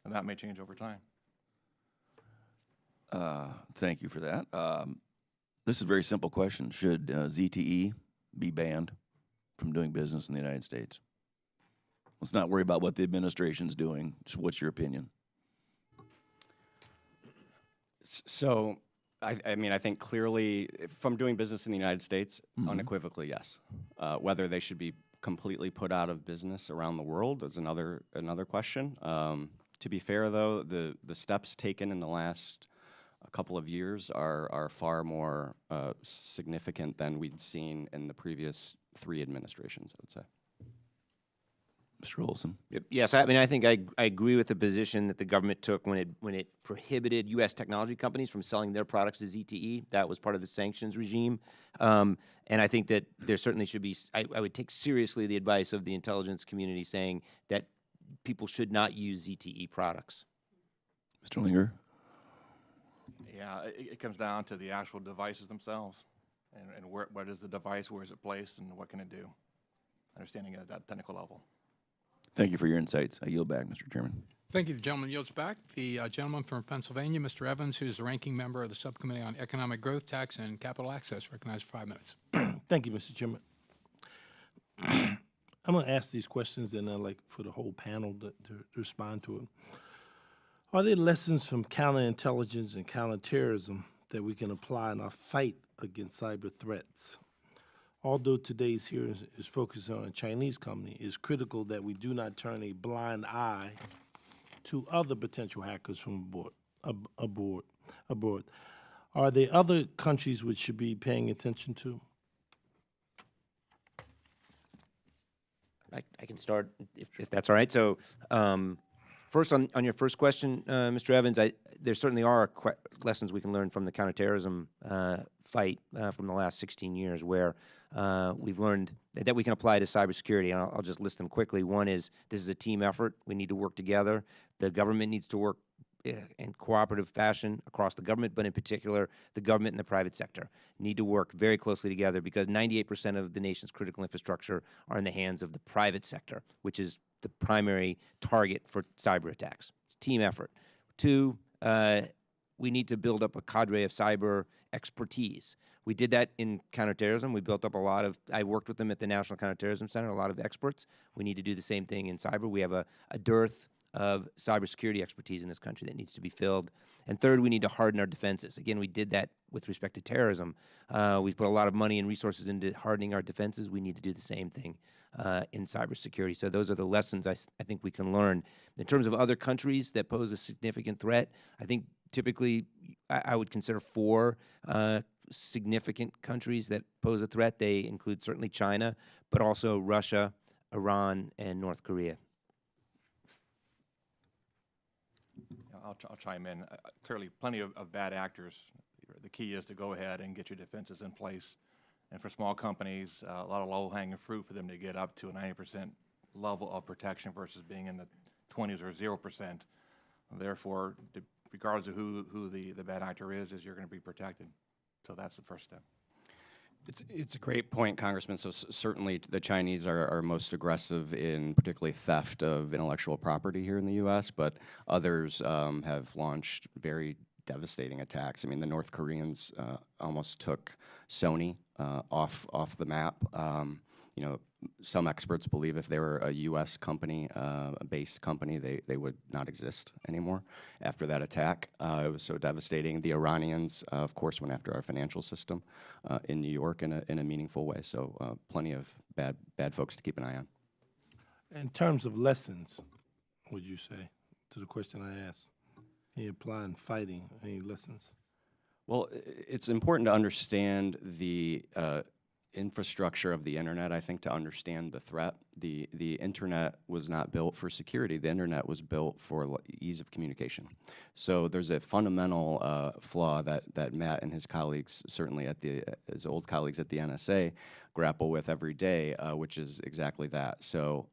And that may change over time. Thank you for that. This is a very simple question. Should ZTE be banned from doing business in the United States? Let's not worry about what the administration's doing. Just what's your opinion? So, I mean, I think clearly from doing business in the United States, unequivocally, yes. Whether they should be completely put out of business around the world is another question. To be fair, though, the steps taken in the last couple of years are far more significant than we'd seen in the previous 3 administrations, I would say. Mr. Olsen? Yes, I mean, I think I agree with the position that the government took when it prohibited U.S. technology companies from selling their products to ZTE. That was part of the sanctions regime. And I think that there certainly should be, I would take seriously the advice of the intelligence community saying that people should not use ZTE products. Mr. Linger? Yeah, it comes down to the actual devices themselves and what is the device, where is it placed, and what can it do. Understanding at that technical level. Thank you for your insights. I yield back, Mr. Chairman. Thank you. The gentleman yields back. The gentleman from Pennsylvania, Mr. Evans, who's the ranking member of the Subcommittee on Economic Growth, Tax, and Capital Access, recognized for 5 minutes. Thank you, Mr. Chairman. I'm going to ask these questions, and I'd like for the whole panel to respond to it. Are there lessons from counterintelligence and counterterrorism that we can apply in our fight against cyber threats? Although today's hearing is focused on a Chinese company, it's critical that we do not turn a blind eye to other potential hackers from abroad. Are there other countries which should be paying attention to? I can start if that's all right. So first on your first question, Mr. Evans, there certainly are lessons we can learn from the counterterrorism fight from the last 16 years where we've learned that we can apply to cybersecurity, and I'll just list them quickly. One is this is a team effort. We need to work together. The government needs to work in cooperative fashion across the government, but in particular, the government and the private sector need to work very closely together because 98% of the nation's critical infrastructure are in the hands of the private sector, which is the primary target for cyber attacks. It's a team effort. Two, we need to build up a cadre of cyber expertise. We did that in counterterrorism. We built up I worked with them at the National Counterterrorism Center, a lot of experts. We need to do the same thing in cyber. We have a dearth of cybersecurity expertise in this country that needs to be filled. And third, we need to harden our defenses. Again, we did that with respect to terrorism. We put a lot of money and resources into hardening our defenses. We need to do the same thing in cybersecurity. So those are the lessons I think we can learn. In terms of other countries that pose a significant threat, I think typically I would consider four significant countries that pose a threat. They include certainly China, but also Russia, Iran, and North Korea. I'll chime in. Clearly, plenty of bad actors. The key is to go ahead and get your defenses in place. And for small companies, a lot of low-hanging fruit for them to get up to a 90% level of protection versus being in the 20s or 0%. Therefore, regardless of who the bad actor is you're going to be protected. So that's the first step. It's a great point, Congressman. So certainly the Chinese are most aggressive in particularly theft of intellectual property here in the U.S., but others have launched very devastating attacks. I mean, the North Koreans almost took Sony off the map. You know, some experts believe if they were a U.S. company, a based company, they would not exist anymore after that attack. It was so devastating. The Iranians, of course, went after our financial system in New York in a meaningful way. So plenty of bad folks to keep an eye on. In terms of lessons, would you say, to the question I asked, can you apply in fighting any lessons? Well, it's important to understand the infrastructure of the internet, I think, to understand the threat. The internet was not built for security. The internet was built for ease of communication. So there's a fundamental flaw that Matt and his colleagues, certainly his old colleagues at the NSA, grapple with every day, which is exactly that. So,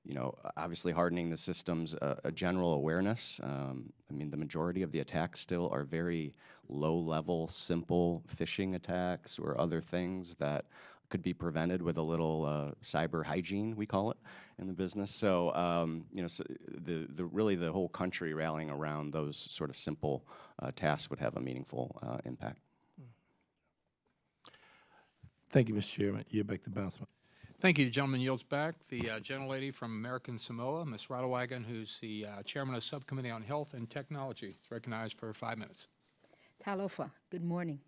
you know, obviously hardening the systems, a general awareness. I mean, the majority of the attacks still are very low-level, simple phishing attacks or other things that could be prevented with a little cyber hygiene, we call it, in the business. So, you know, so really the whole country rallying around those sort of simple tasks would have a meaningful impact. Thank you, Mr. Chairman. You're back to bounce. Thank you. The gentleman yields back. The gentlelady from American Samoa, Ms. Radowagan, who's the chairman of the Subcommittee on Health and Technology, is recognized for 5 minutes. Talofa, good morning.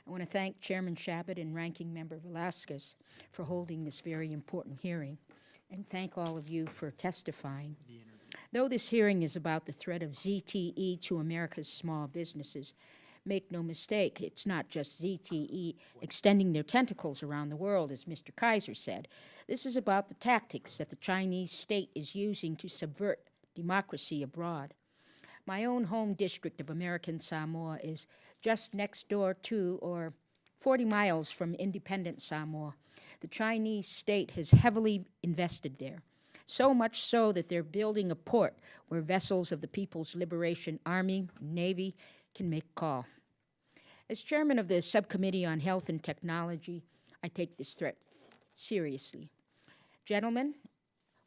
I want to thank Chairman Shabbat and Ranking Member Velasquez for holding this very important hearing, and thank all of you for testifying. Though this hearing is about the threat of ZTE to America's small businesses, make no mistake, it's not just ZTE extending their tentacles around the world, as Mr. Kieser said. This is about the tactics that the Chinese state is using to subvert democracy abroad. My own home district of American Samoa is just next door to, or 40 miles from, independent Samoa. The Chinese state has heavily invested there, so much so that they're building a port where vessels of the People's Liberation Army, Navy, can make call. As chairman of the Subcommittee on Health and Technology, I take this threat seriously. Gentlemen,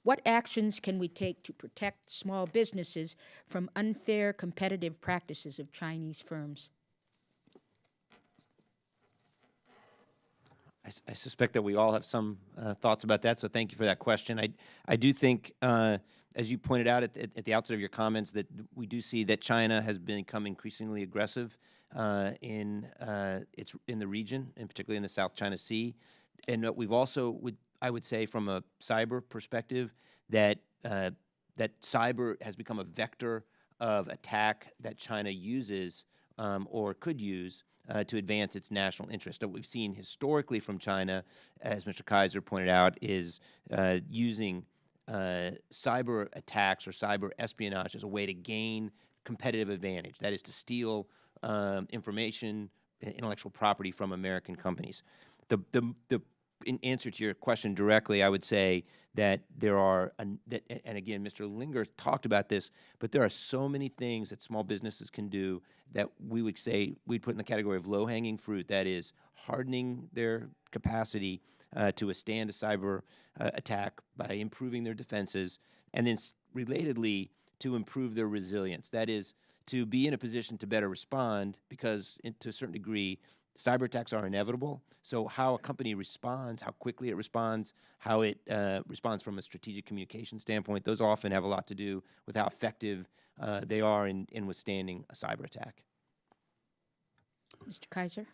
what actions can we take to protect small businesses from unfair competitive practices of Chinese firms? I suspect that we all have some thoughts about that, so thank you for that question. I do think, as you pointed out at the outset of your comments, that we do see that China has become increasingly aggressive in the region, and particularly in the South China Sea. And we've also, I would say, from a cyber perspective, that that cyber has become a vector of attack that China uses or could use to advance its national interest. What we've seen historically from China, as Mr. Kieser pointed out, is using cyber attacks or cyber espionage as a way to gain competitive advantage. That is to steal information, intellectual property from American companies. In answer to your question directly, I would say that there are, and again, Mr. Linger talked about this, but there are so many things that small businesses can do that we would say we'd put in the category of low-hanging fruit. That is hardening their capacity to withstand a cyber attack by improving their defenses, and then relatedly to improve their resilience. That is to be in a position to better respond, because to a certain degree, cyber attacks are inevitable. So how a company responds, how quickly it responds, how it responds from a strategic communication standpoint, those often have a lot to do with how effective they are in withstanding a cyber attack. Mr. Kieser?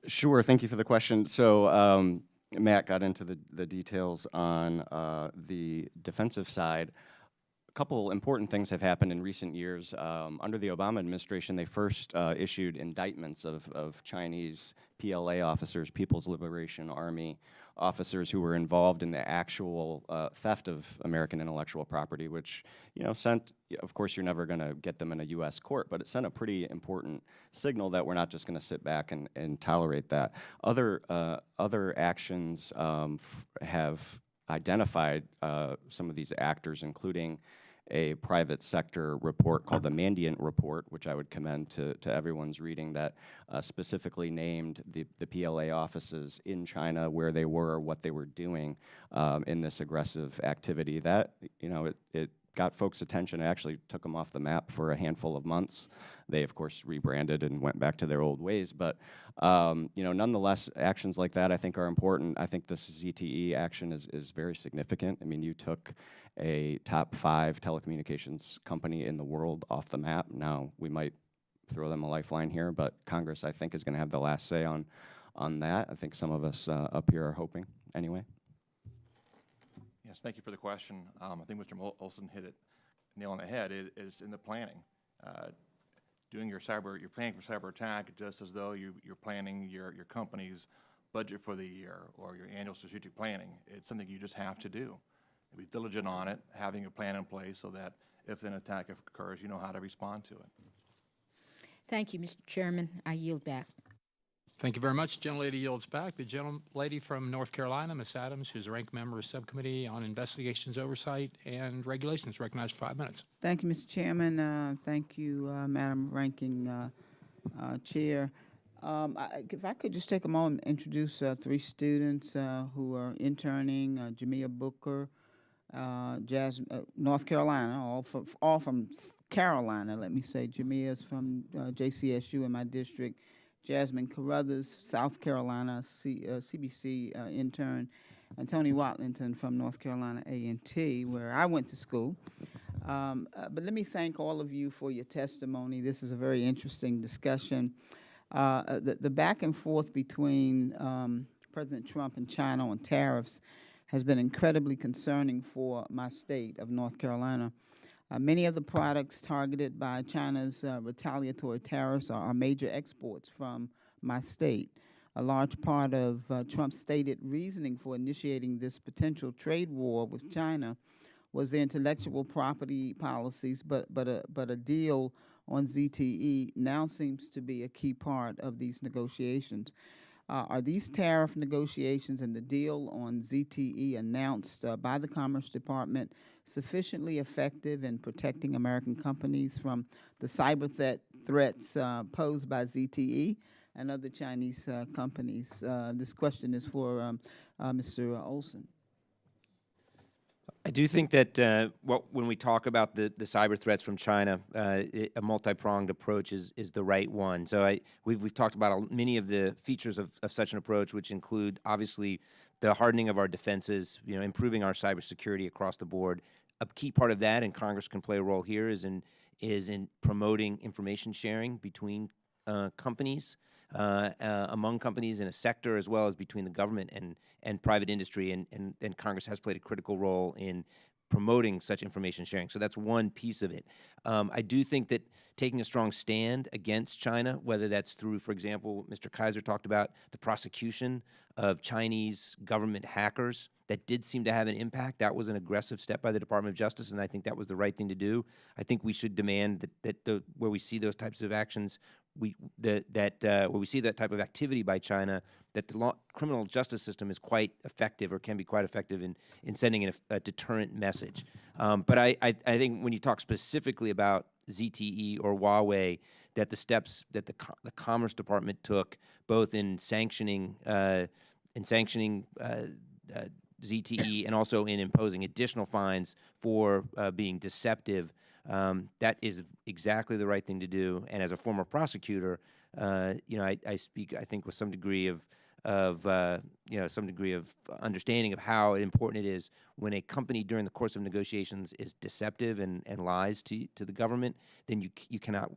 Sure, thank you for the question. So Matt got into the details on the defensive side. A couple important things have happened in recent years. Under the Obama administration, they first issued indictments of Chinese PLA officers, People's Liberation Army officers, who were involved in the actual theft of American intellectual property, which, you know, sent, of course, you're never going to get them in a U.S. court, but it sent a pretty important signal that we're not just going to sit back and tolerate that. Other actions have identified some of these actors, including a private sector report called the Mandiant Report, which I would commend to everyone's reading, that specifically named the PLA offices in China, where they were, what they were doing in this aggressive activity. That, you know, it got folks' attention. It actually took them off the map for a handful of months. They, of course, rebranded and went back to their old ways. But, you know, nonetheless, actions like that I think are important. I think this ZTE action is very significant. I mean, you took a top 5 telecommunications company in the world off the map. Now, we might throw them a lifeline here, but Congress, I think, is going to have the last say on that. I think some of us up here are hoping. Anyway. Yes, thank you for the question. I think Mr. Olsen hit it nail on the head. It's in the planning. Doing you're planning for cyber attack just as though you're planning your company's budget for the year or your annual strategic planning. It's something you just have to do. Be diligent on it, having a plan in place so that if an attack occurs, you know how to respond to it. Thank you, Mr. Chairman. I yield back. Thank you very much. Gentlelady yields back. The gentlelady from North Carolina, Ms. Adams, who's a rank member of Subcommittee on Investigations, Oversight, and Regulations, recognized for 5 minutes. Thank you, Mr. Chairman. Thank you, Madam Ranking Chair. If I could just take a moment and introduce 3 students who are interning, Jamia Booker, North Carolina, all from Carolina, let me say. Jamia's from JCSU in my district. Jasmine Carruthers, South Carolina, CBC intern, and Tony Watlington from North Carolina A&T, where I went to school. But let me thank all of you for your testimony. This is a very interesting discussion. The back and forth between President Trump and China on tariffs has been incredibly concerning for my state of North Carolina. Many of the products targeted by China's retaliatory tariffs are major exports from my state. A large part of Trump's stated reasoning for initiating this potential trade war with China was their intellectual property policies, but a deal on ZTE now seems to be a key part of these negotiations. Are these tariff negotiations and the deal on ZTE announced by the Commerce Department sufficiently effective in protecting American companies from the cyber threats posed by ZTE and other Chinese companies? This question is for Mr. Olsen. I do think that when we talk about the cyber threats from China, a multi-pronged approach is the right one. So we've talked about many of the features of such an approach, which include obviously the hardening of our defenses, you know, improving our cybersecurity across the board. A key part of that, and Congress can play a role here, is in promoting information sharing between companies, among companies in a sector, as well as between the government and private industry, and Congress has played a critical role in promoting such information sharing. So that's one piece of it. I do think that taking a strong stand against China, whether that's through, for example, what Mr. Kieser talked about, the prosecution of Chinese government hackers, that did seem to have an impact. That was an aggressive step by the Department of Justice, and I think that was the right thing to do. I think we should demand that where we see those types of actions, where we see that type of activity by China, that the criminal justice system is quite effective, or can be quite effective in sending a deterrent message. But I think when you talk specifically about ZTE or Huawei, that the steps that the Commerce Department took, both in sanctioning ZTE and also in imposing additional fines for being deceptive, that is exactly the right thing to do. And as a former prosecutor, I speak, I think, with some degree of understanding of how important it is when a company during the course of negotiations is deceptive and lies to the government, then you cannot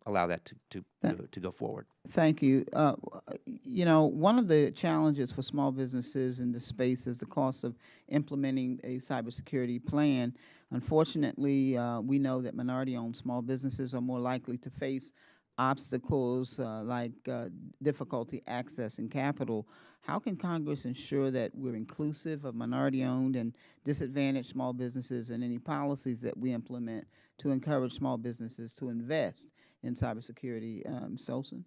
allow that to go forward. Thank you. One of the challenges for small businesses in this space is the cost of implementing a cybersecurity plan. Unfortunately, we know that minority-owned small businesses are more likely to face obstacles like difficulty accessing capital. How can Congress ensure that we're inclusive of minority-owned and disadvantaged small businesses, and any policies that we implement to encourage small businesses to invest in cybersecurity? Ms. Olsen?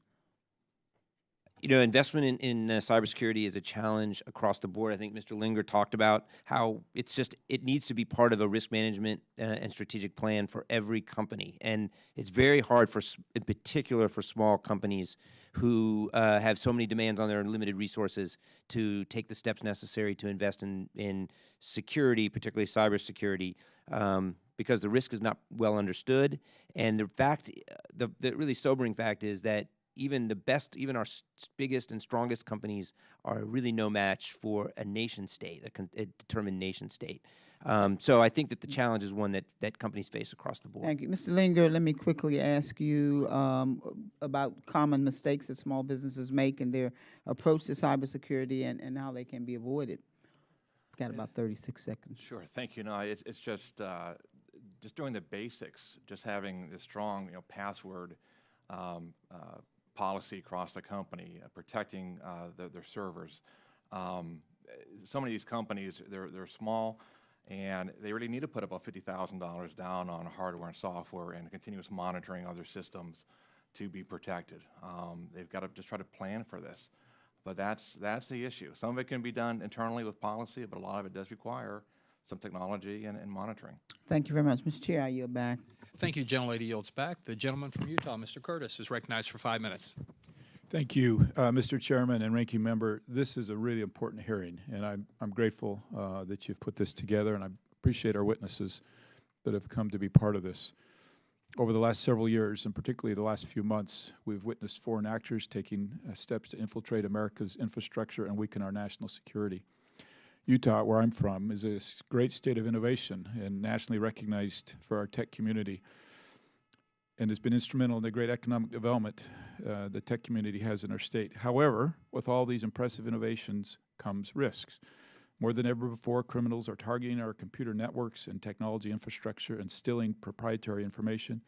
Investment in cybersecurity is a challenge across the board. I think Mr. Linger talked about how it needs to be part of a risk management and strategic plan for every company. And it's very hard, in particular for small companies who have so many demands on their limited resources, to take the steps necessary to invest in security, particularly cybersecurity, because the risk is not well understood. And the really sobering fact is that even our biggest and strongest companies are really no match for a nation state, a determined nation state. So I think that the challenge is one that companies face across the board. Thank you. Mr. Linger, let me quickly ask you about common mistakes that small businesses make in their approach to cybersecurity, and how they can be avoided. We've got about 36 seconds. Sure, thank you. No, it's just doing the basics, just having the strong, password policy across the company, protecting their servers. So many of these companies, they're small, and they really need to put about $50,000 down on hardware and software and continuous monitoring of their systems to be protected. They've got to just try to plan for this. But that's the issue. Some of it can be done internally with policy, but a lot of it does require some technology and monitoring. Thank you very much. Mr. Chair, I yield back. Thank you. Gentlelady yields back. The gentleman from Utah, Mr. Curtis, is recognized for 5 minutes. Thank you, Mr. Chairman and Ranking Member. This is a really important hearing, and I'm grateful that you've put this together, and I appreciate our witnesses that have come to be part of this. Over the last several years, and particularly the last few months, we've witnessed foreign actors taking steps to infiltrate America's infrastructure and weaken our national security. Utah, where I'm from, is a great state of innovation and nationally recognized for our tech community, and has been instrumental in the great economic development the tech community has in our state. However, with all these impressive innovations comes risks. More than ever before, criminals are targeting our computer networks and technology infrastructure and stealing proprietary information.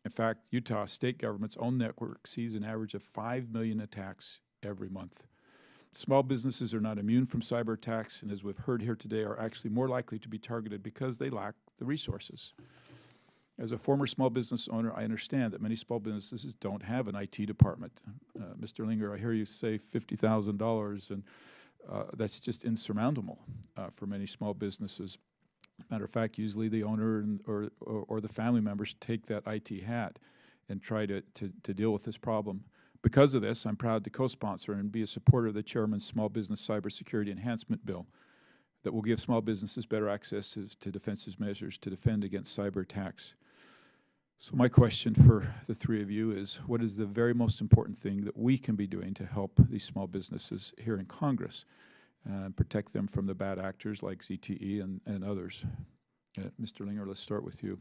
In fact, Utah state government's own network sees an average of 5 million attacks every month. Small businesses are not immune from cyber attacks, and as we've heard here today, are actually more likely to be targeted because they lack the resources. As a former small business owner, I understand that many small businesses don't have an IT department. Mr. Linger, I hear you say $50,000, and that's just insurmountable for many small businesses. Matter of fact, usually the owner or the family members take that IT hat and try to deal with this problem. Because of this, I'm proud to co-sponsor and be a supporter of the Chairman's Small Business Cybersecurity Enhancement Bill that will give small businesses better access to defensive measures to defend against cyber attacks. So my question for the three of you is, what is the very most important thing that we can be doing to help these small businesses here in Congress and protect them from the bad actors like ZTE and others? Mr. Linger, let's start with you.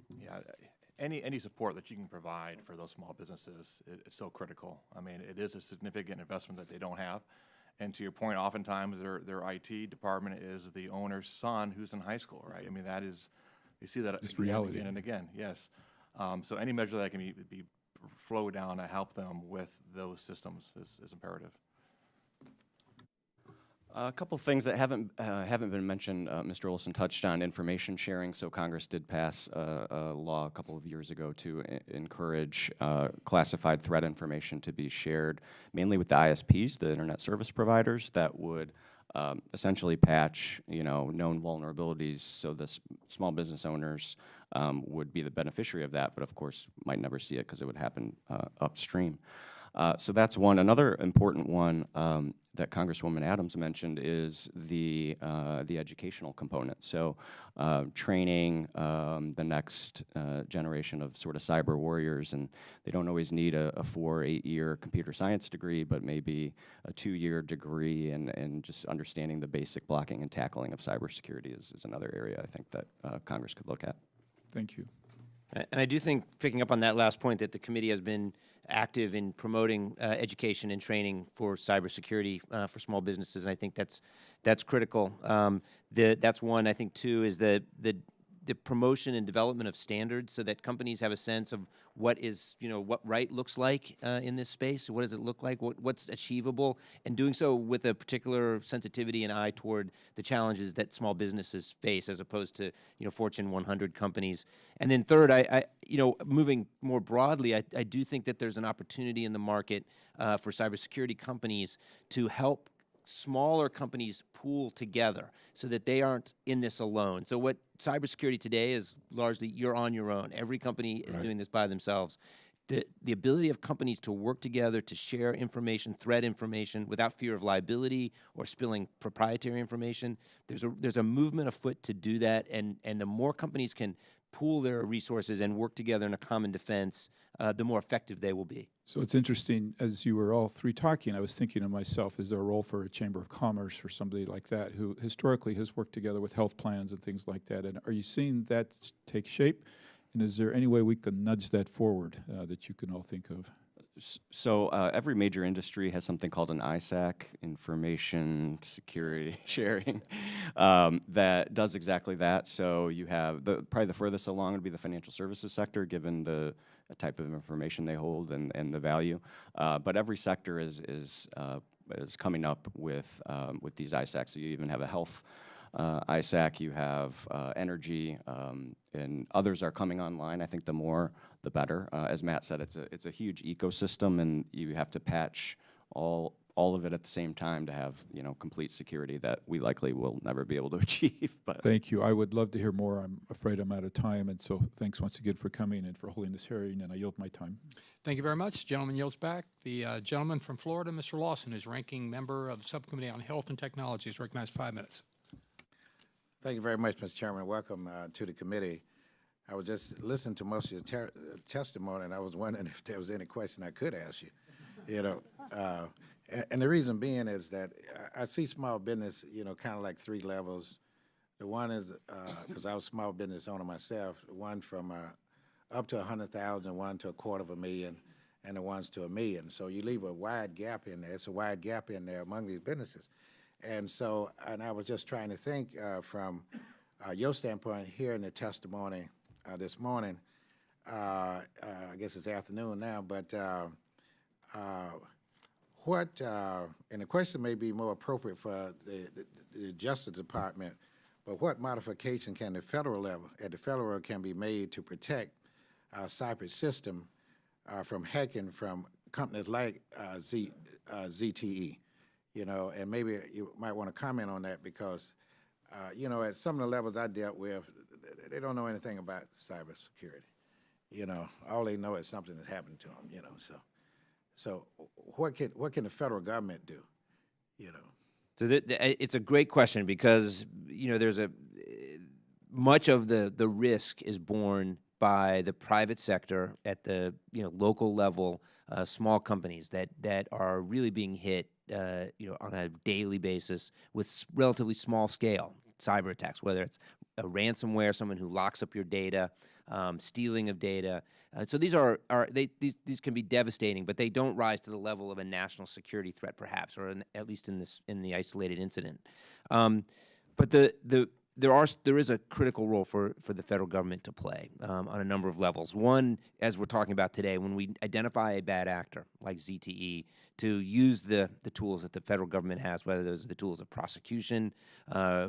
Yeah, any support that you can provide for those small businesses, it's so critical. I mean, it is a significant investment that they don't have. And to your point, oftentimes their IT department is the owner's son who's in high school, right? I mean, that is, you see that It's again, reality. again and again, yes. So any measure that can be flow down to help them with those systems is imperative. A couple things that haven't been mentioned. Mr. Olsen touched on information sharing. So Congress did pass a law a couple of years ago to encourage classified threat information to be shared, mainly with the ISPs, the internet service providers, that would essentially patch, known vulnerabilities, so the small business owners would be the beneficiary of that, but of course might never see it because it would happen upstream. So that's one. Another important one that Congresswoman Adams mentioned is the educational component. So training the next generation of sort of cyber warriors, and they don't always need a 4 or 8 year computer science degree, but maybe a 2-year degree, and just understanding the basic blocking and tackling of cybersecurity is another area I think that Congress could look at. Thank you. And I do think, picking up on that last point, that the committee has been active in promoting education and training for cybersecurity for small businesses, and I think that's critical. That's one. I think two is the promotion and development of standards, so that companies have a sense of what is, what right looks like in this space. What does it look like? What's achievable, and doing so with a particular sensitivity and eye toward the challenges that small businesses face, as opposed to Fortune 100 companies. And then third, I moving more broadly, I do think that there's an opportunity in the market for cybersecurity companies to help smaller companies pool together so that they aren't in this alone. So what cybersecurity today is largely you're on your own. Every company is doing this by themselves. The ability of companies to work together to share information, threat information, without fear of liability or spilling proprietary information, there's a movement afoot to do that, and the more companies can pool their resources and work together in a common defense, the more effective they will be. So it's interesting, as you were all three talking, I was thinking to myself, is there a role for a Chamber of Commerce or somebody like that who historically has worked together with health plans and things like that? And are you seeing that take shape? And is there any way we can nudge that forward that you can all think of? So every major industry has something called an ISAC, Information Security Sharing, that does exactly that. So you have probably the furthest along would be the financial services sector, given the type of information they hold and the value. But every sector is coming up with these ISACs. So you even have a health ISAC, you have energy, and others are coming online. I think the more, the better. As Matt said, it's a huge ecosystem, and you have to patch all of it at the same time to have complete security that we likely will never be able to achieve. But Thank you. I would love to hear more. I'm afraid I'm out of time, and so thanks once again for coming and for holding this hearing, and I yield my time. Thank you very much. Gentleman yields back. The gentleman from Florida, Mr. Lawson, is ranking member of the Subcommittee on Health and Technology, is recognized 5 minutes. Thank you very much, Mr. Chairman. Welcome to the committee. I was just listening to most of your testimony, and I was wondering if there was any question I could ask you. And the reason being is that I see small business, kind of like 3 levels. The one is, because I was a small business owner myself, one from up to 100,000, one to $250,000, and the ones to $1 million. So you leave a wide gap in there. It's a wide gap in there among these businesses. And so, and I was just trying to think from your standpoint here in the testimony this morning, I guess it's afternoon now, but what, and the question may be more appropriate for the Justice Department, but what modification can the federal level, at the federal level, can be made to protect our cyber system from hacking from companies like ZTE? And maybe you might want to comment on that because, at some of the levels I dealt with, they don't know anything about cybersecurity. All they know is something that's happened to them, So what can the federal government do, So it's a great question because, there's much of the risk is borne by the private sector at the, local level, small companies that are really being hit, on a daily basis with relatively small scale cyber attacks, whether it's a ransomware, someone who locks up your data, stealing of data. So these these can be devastating, but they don't rise to the level of a national security threat, perhaps, or at least in the isolated incident. But there is a critical role for the federal government to play on a number of levels. One, as we're talking about today, when we identify a bad actor like ZTE, to use the tools that the federal government has, whether those are the tools of prosecution,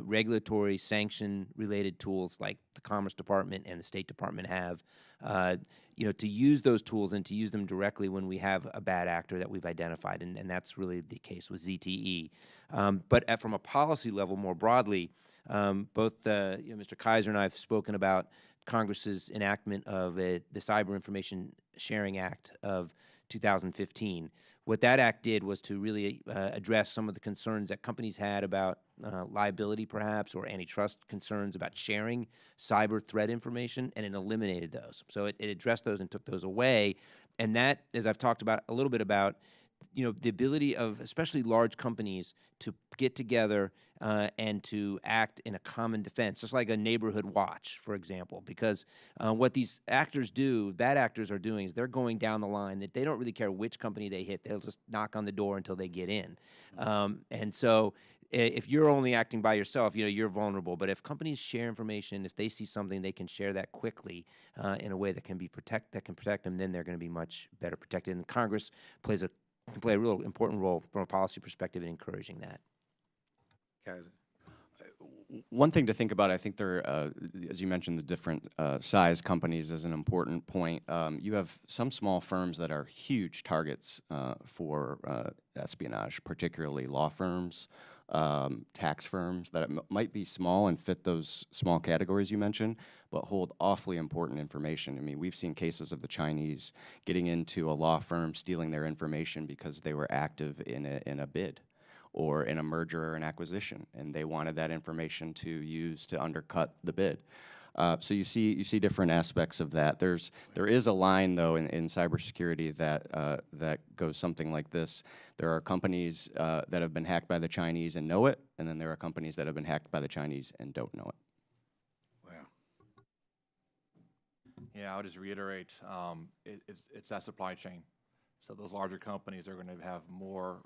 regulatory, sanction-related tools like the Commerce Department and the State Department have, to use those tools and to use them directly when we have a bad actor that we've identified, and that's really the case with ZTE. But from a policy level more broadly, both Mr. Kieser and I have spoken about Congress's enactment of the Cyber Information Sharing Act of 2015. What that act did was to really address some of the concerns that companies had about liability, perhaps, or antitrust concerns about sharing cyber threat information, and it eliminated those. So it addressed those and took those away. And that, as I've talked about a little bit about, the ability of especially large companies to get together and to act in a common defense, just like a neighborhood watch, for example, because what these actors do, bad actors are doing, is they're going down the line that they don't really care which company they hit. They'll just knock on the door until they get in. And so if you're only acting by yourself, you're vulnerable. But if companies share information, if they see something, they can share that quickly in a way that can protect them, then they're going to be much better protected. And Congress can play a real important role from a policy perspective in encouraging that. Kaiser. One thing to think about, I think there, as you mentioned, the different size companies is an important point. You have some small firms that are huge targets for espionage, particularly law firms, tax firms that might be small and fit those small categories you mentioned, but hold awfully important information. I mean, we've seen cases of the Chinese getting into a law firm, stealing their information because they were active in a bid or in a merger or an acquisition, and they wanted that information to use to undercut the bid. So you see different aspects of that. There is a line though in cybersecurity that goes something like this. There are companies that have been hacked by the Chinese and know it, and then there are companies that have been hacked by the Chinese and don't know it. Wow. Yeah, I would just reiterate, it's that supply chain. So those larger companies are going to have more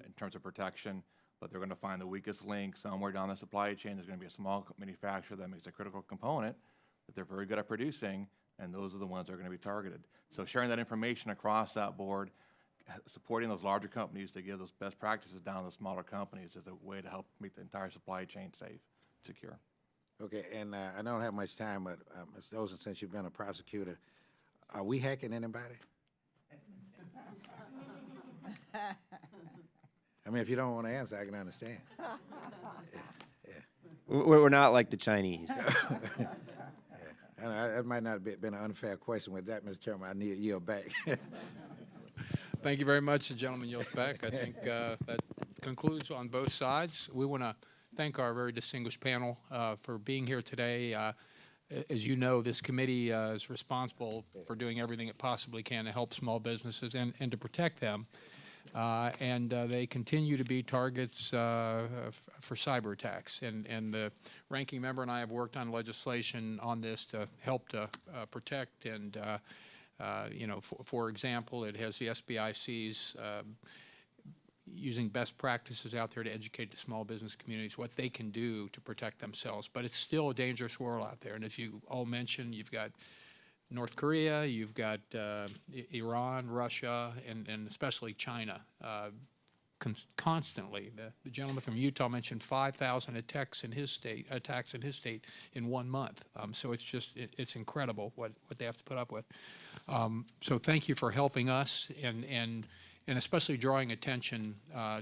in terms of protection, but they're going to find the weakest link somewhere down the supply chain. There's going to be a small manufacturer that makes a critical component that they're very good at producing, and those are the ones that are going to be targeted. So sharing that information across that board, supporting those larger companies to give those best practices down to the smaller companies is a way to help make the entire supply chain safe, secure. Okay, and I don't have much time, but Mr. Olsen, since you've been a prosecutor, are we hacking anybody? I mean, if you don't want to answer, I can understand. We're not like the Chinese. And that might not have been an unfair question. With that, Mr. Chairman, I need to yield back. Thank you very much. The gentleman yields back. I think that concludes on both sides. We want to thank our very distinguished panel for being here today. As you know, this committee is responsible for doing everything it possibly can to help small businesses and to protect them. And they continue to be targets for cyber attacks. And the ranking member and I have worked on legislation on this to help to protect. And, for example, it has the SBICs using best practices out there to educate the small business communities what they can do to protect themselves. But it's still a dangerous world out there. And as you all mentioned, you've got North Korea, you've got Iran, Russia, and especially China constantly. The gentleman from Utah mentioned 5,000 attacks in his state in 1 month. So it's incredible what they have to put up with. So thank you for helping us and especially drawing attention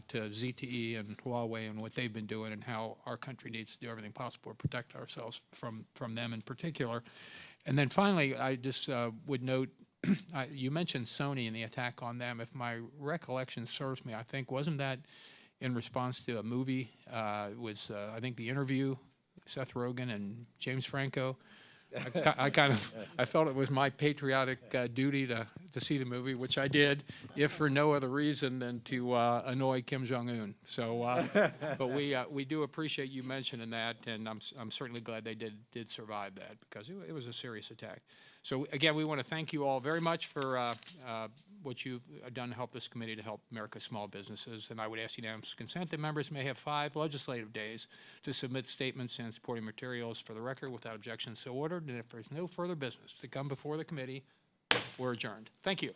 to ZTE and Huawei and what they've been doing and how our country needs to do everything possible to protect ourselves from them in particular. And then finally, I just would note, you mentioned Sony and the attack on them. If my recollection serves me, I think, wasn't that in response to a movie? It was, I think, The Interview, Seth Rogen and James Franco, I felt it was my patriotic duty to see the movie, which I did, if for no other reason than to annoy Kim Jong-un. So, but we do appreciate you mentioning that, and I'm certainly glad they did survive that, because it was a serious attack. So again, we want to thank you all very much for what you've done to help this committee to help America's small businesses. And I would ask unanimous consent that members may have 5 legislative days to submit statements and supporting materials for the record without objection so ordered. And if there's no further business to come before the committee, we're adjourned. Thank you.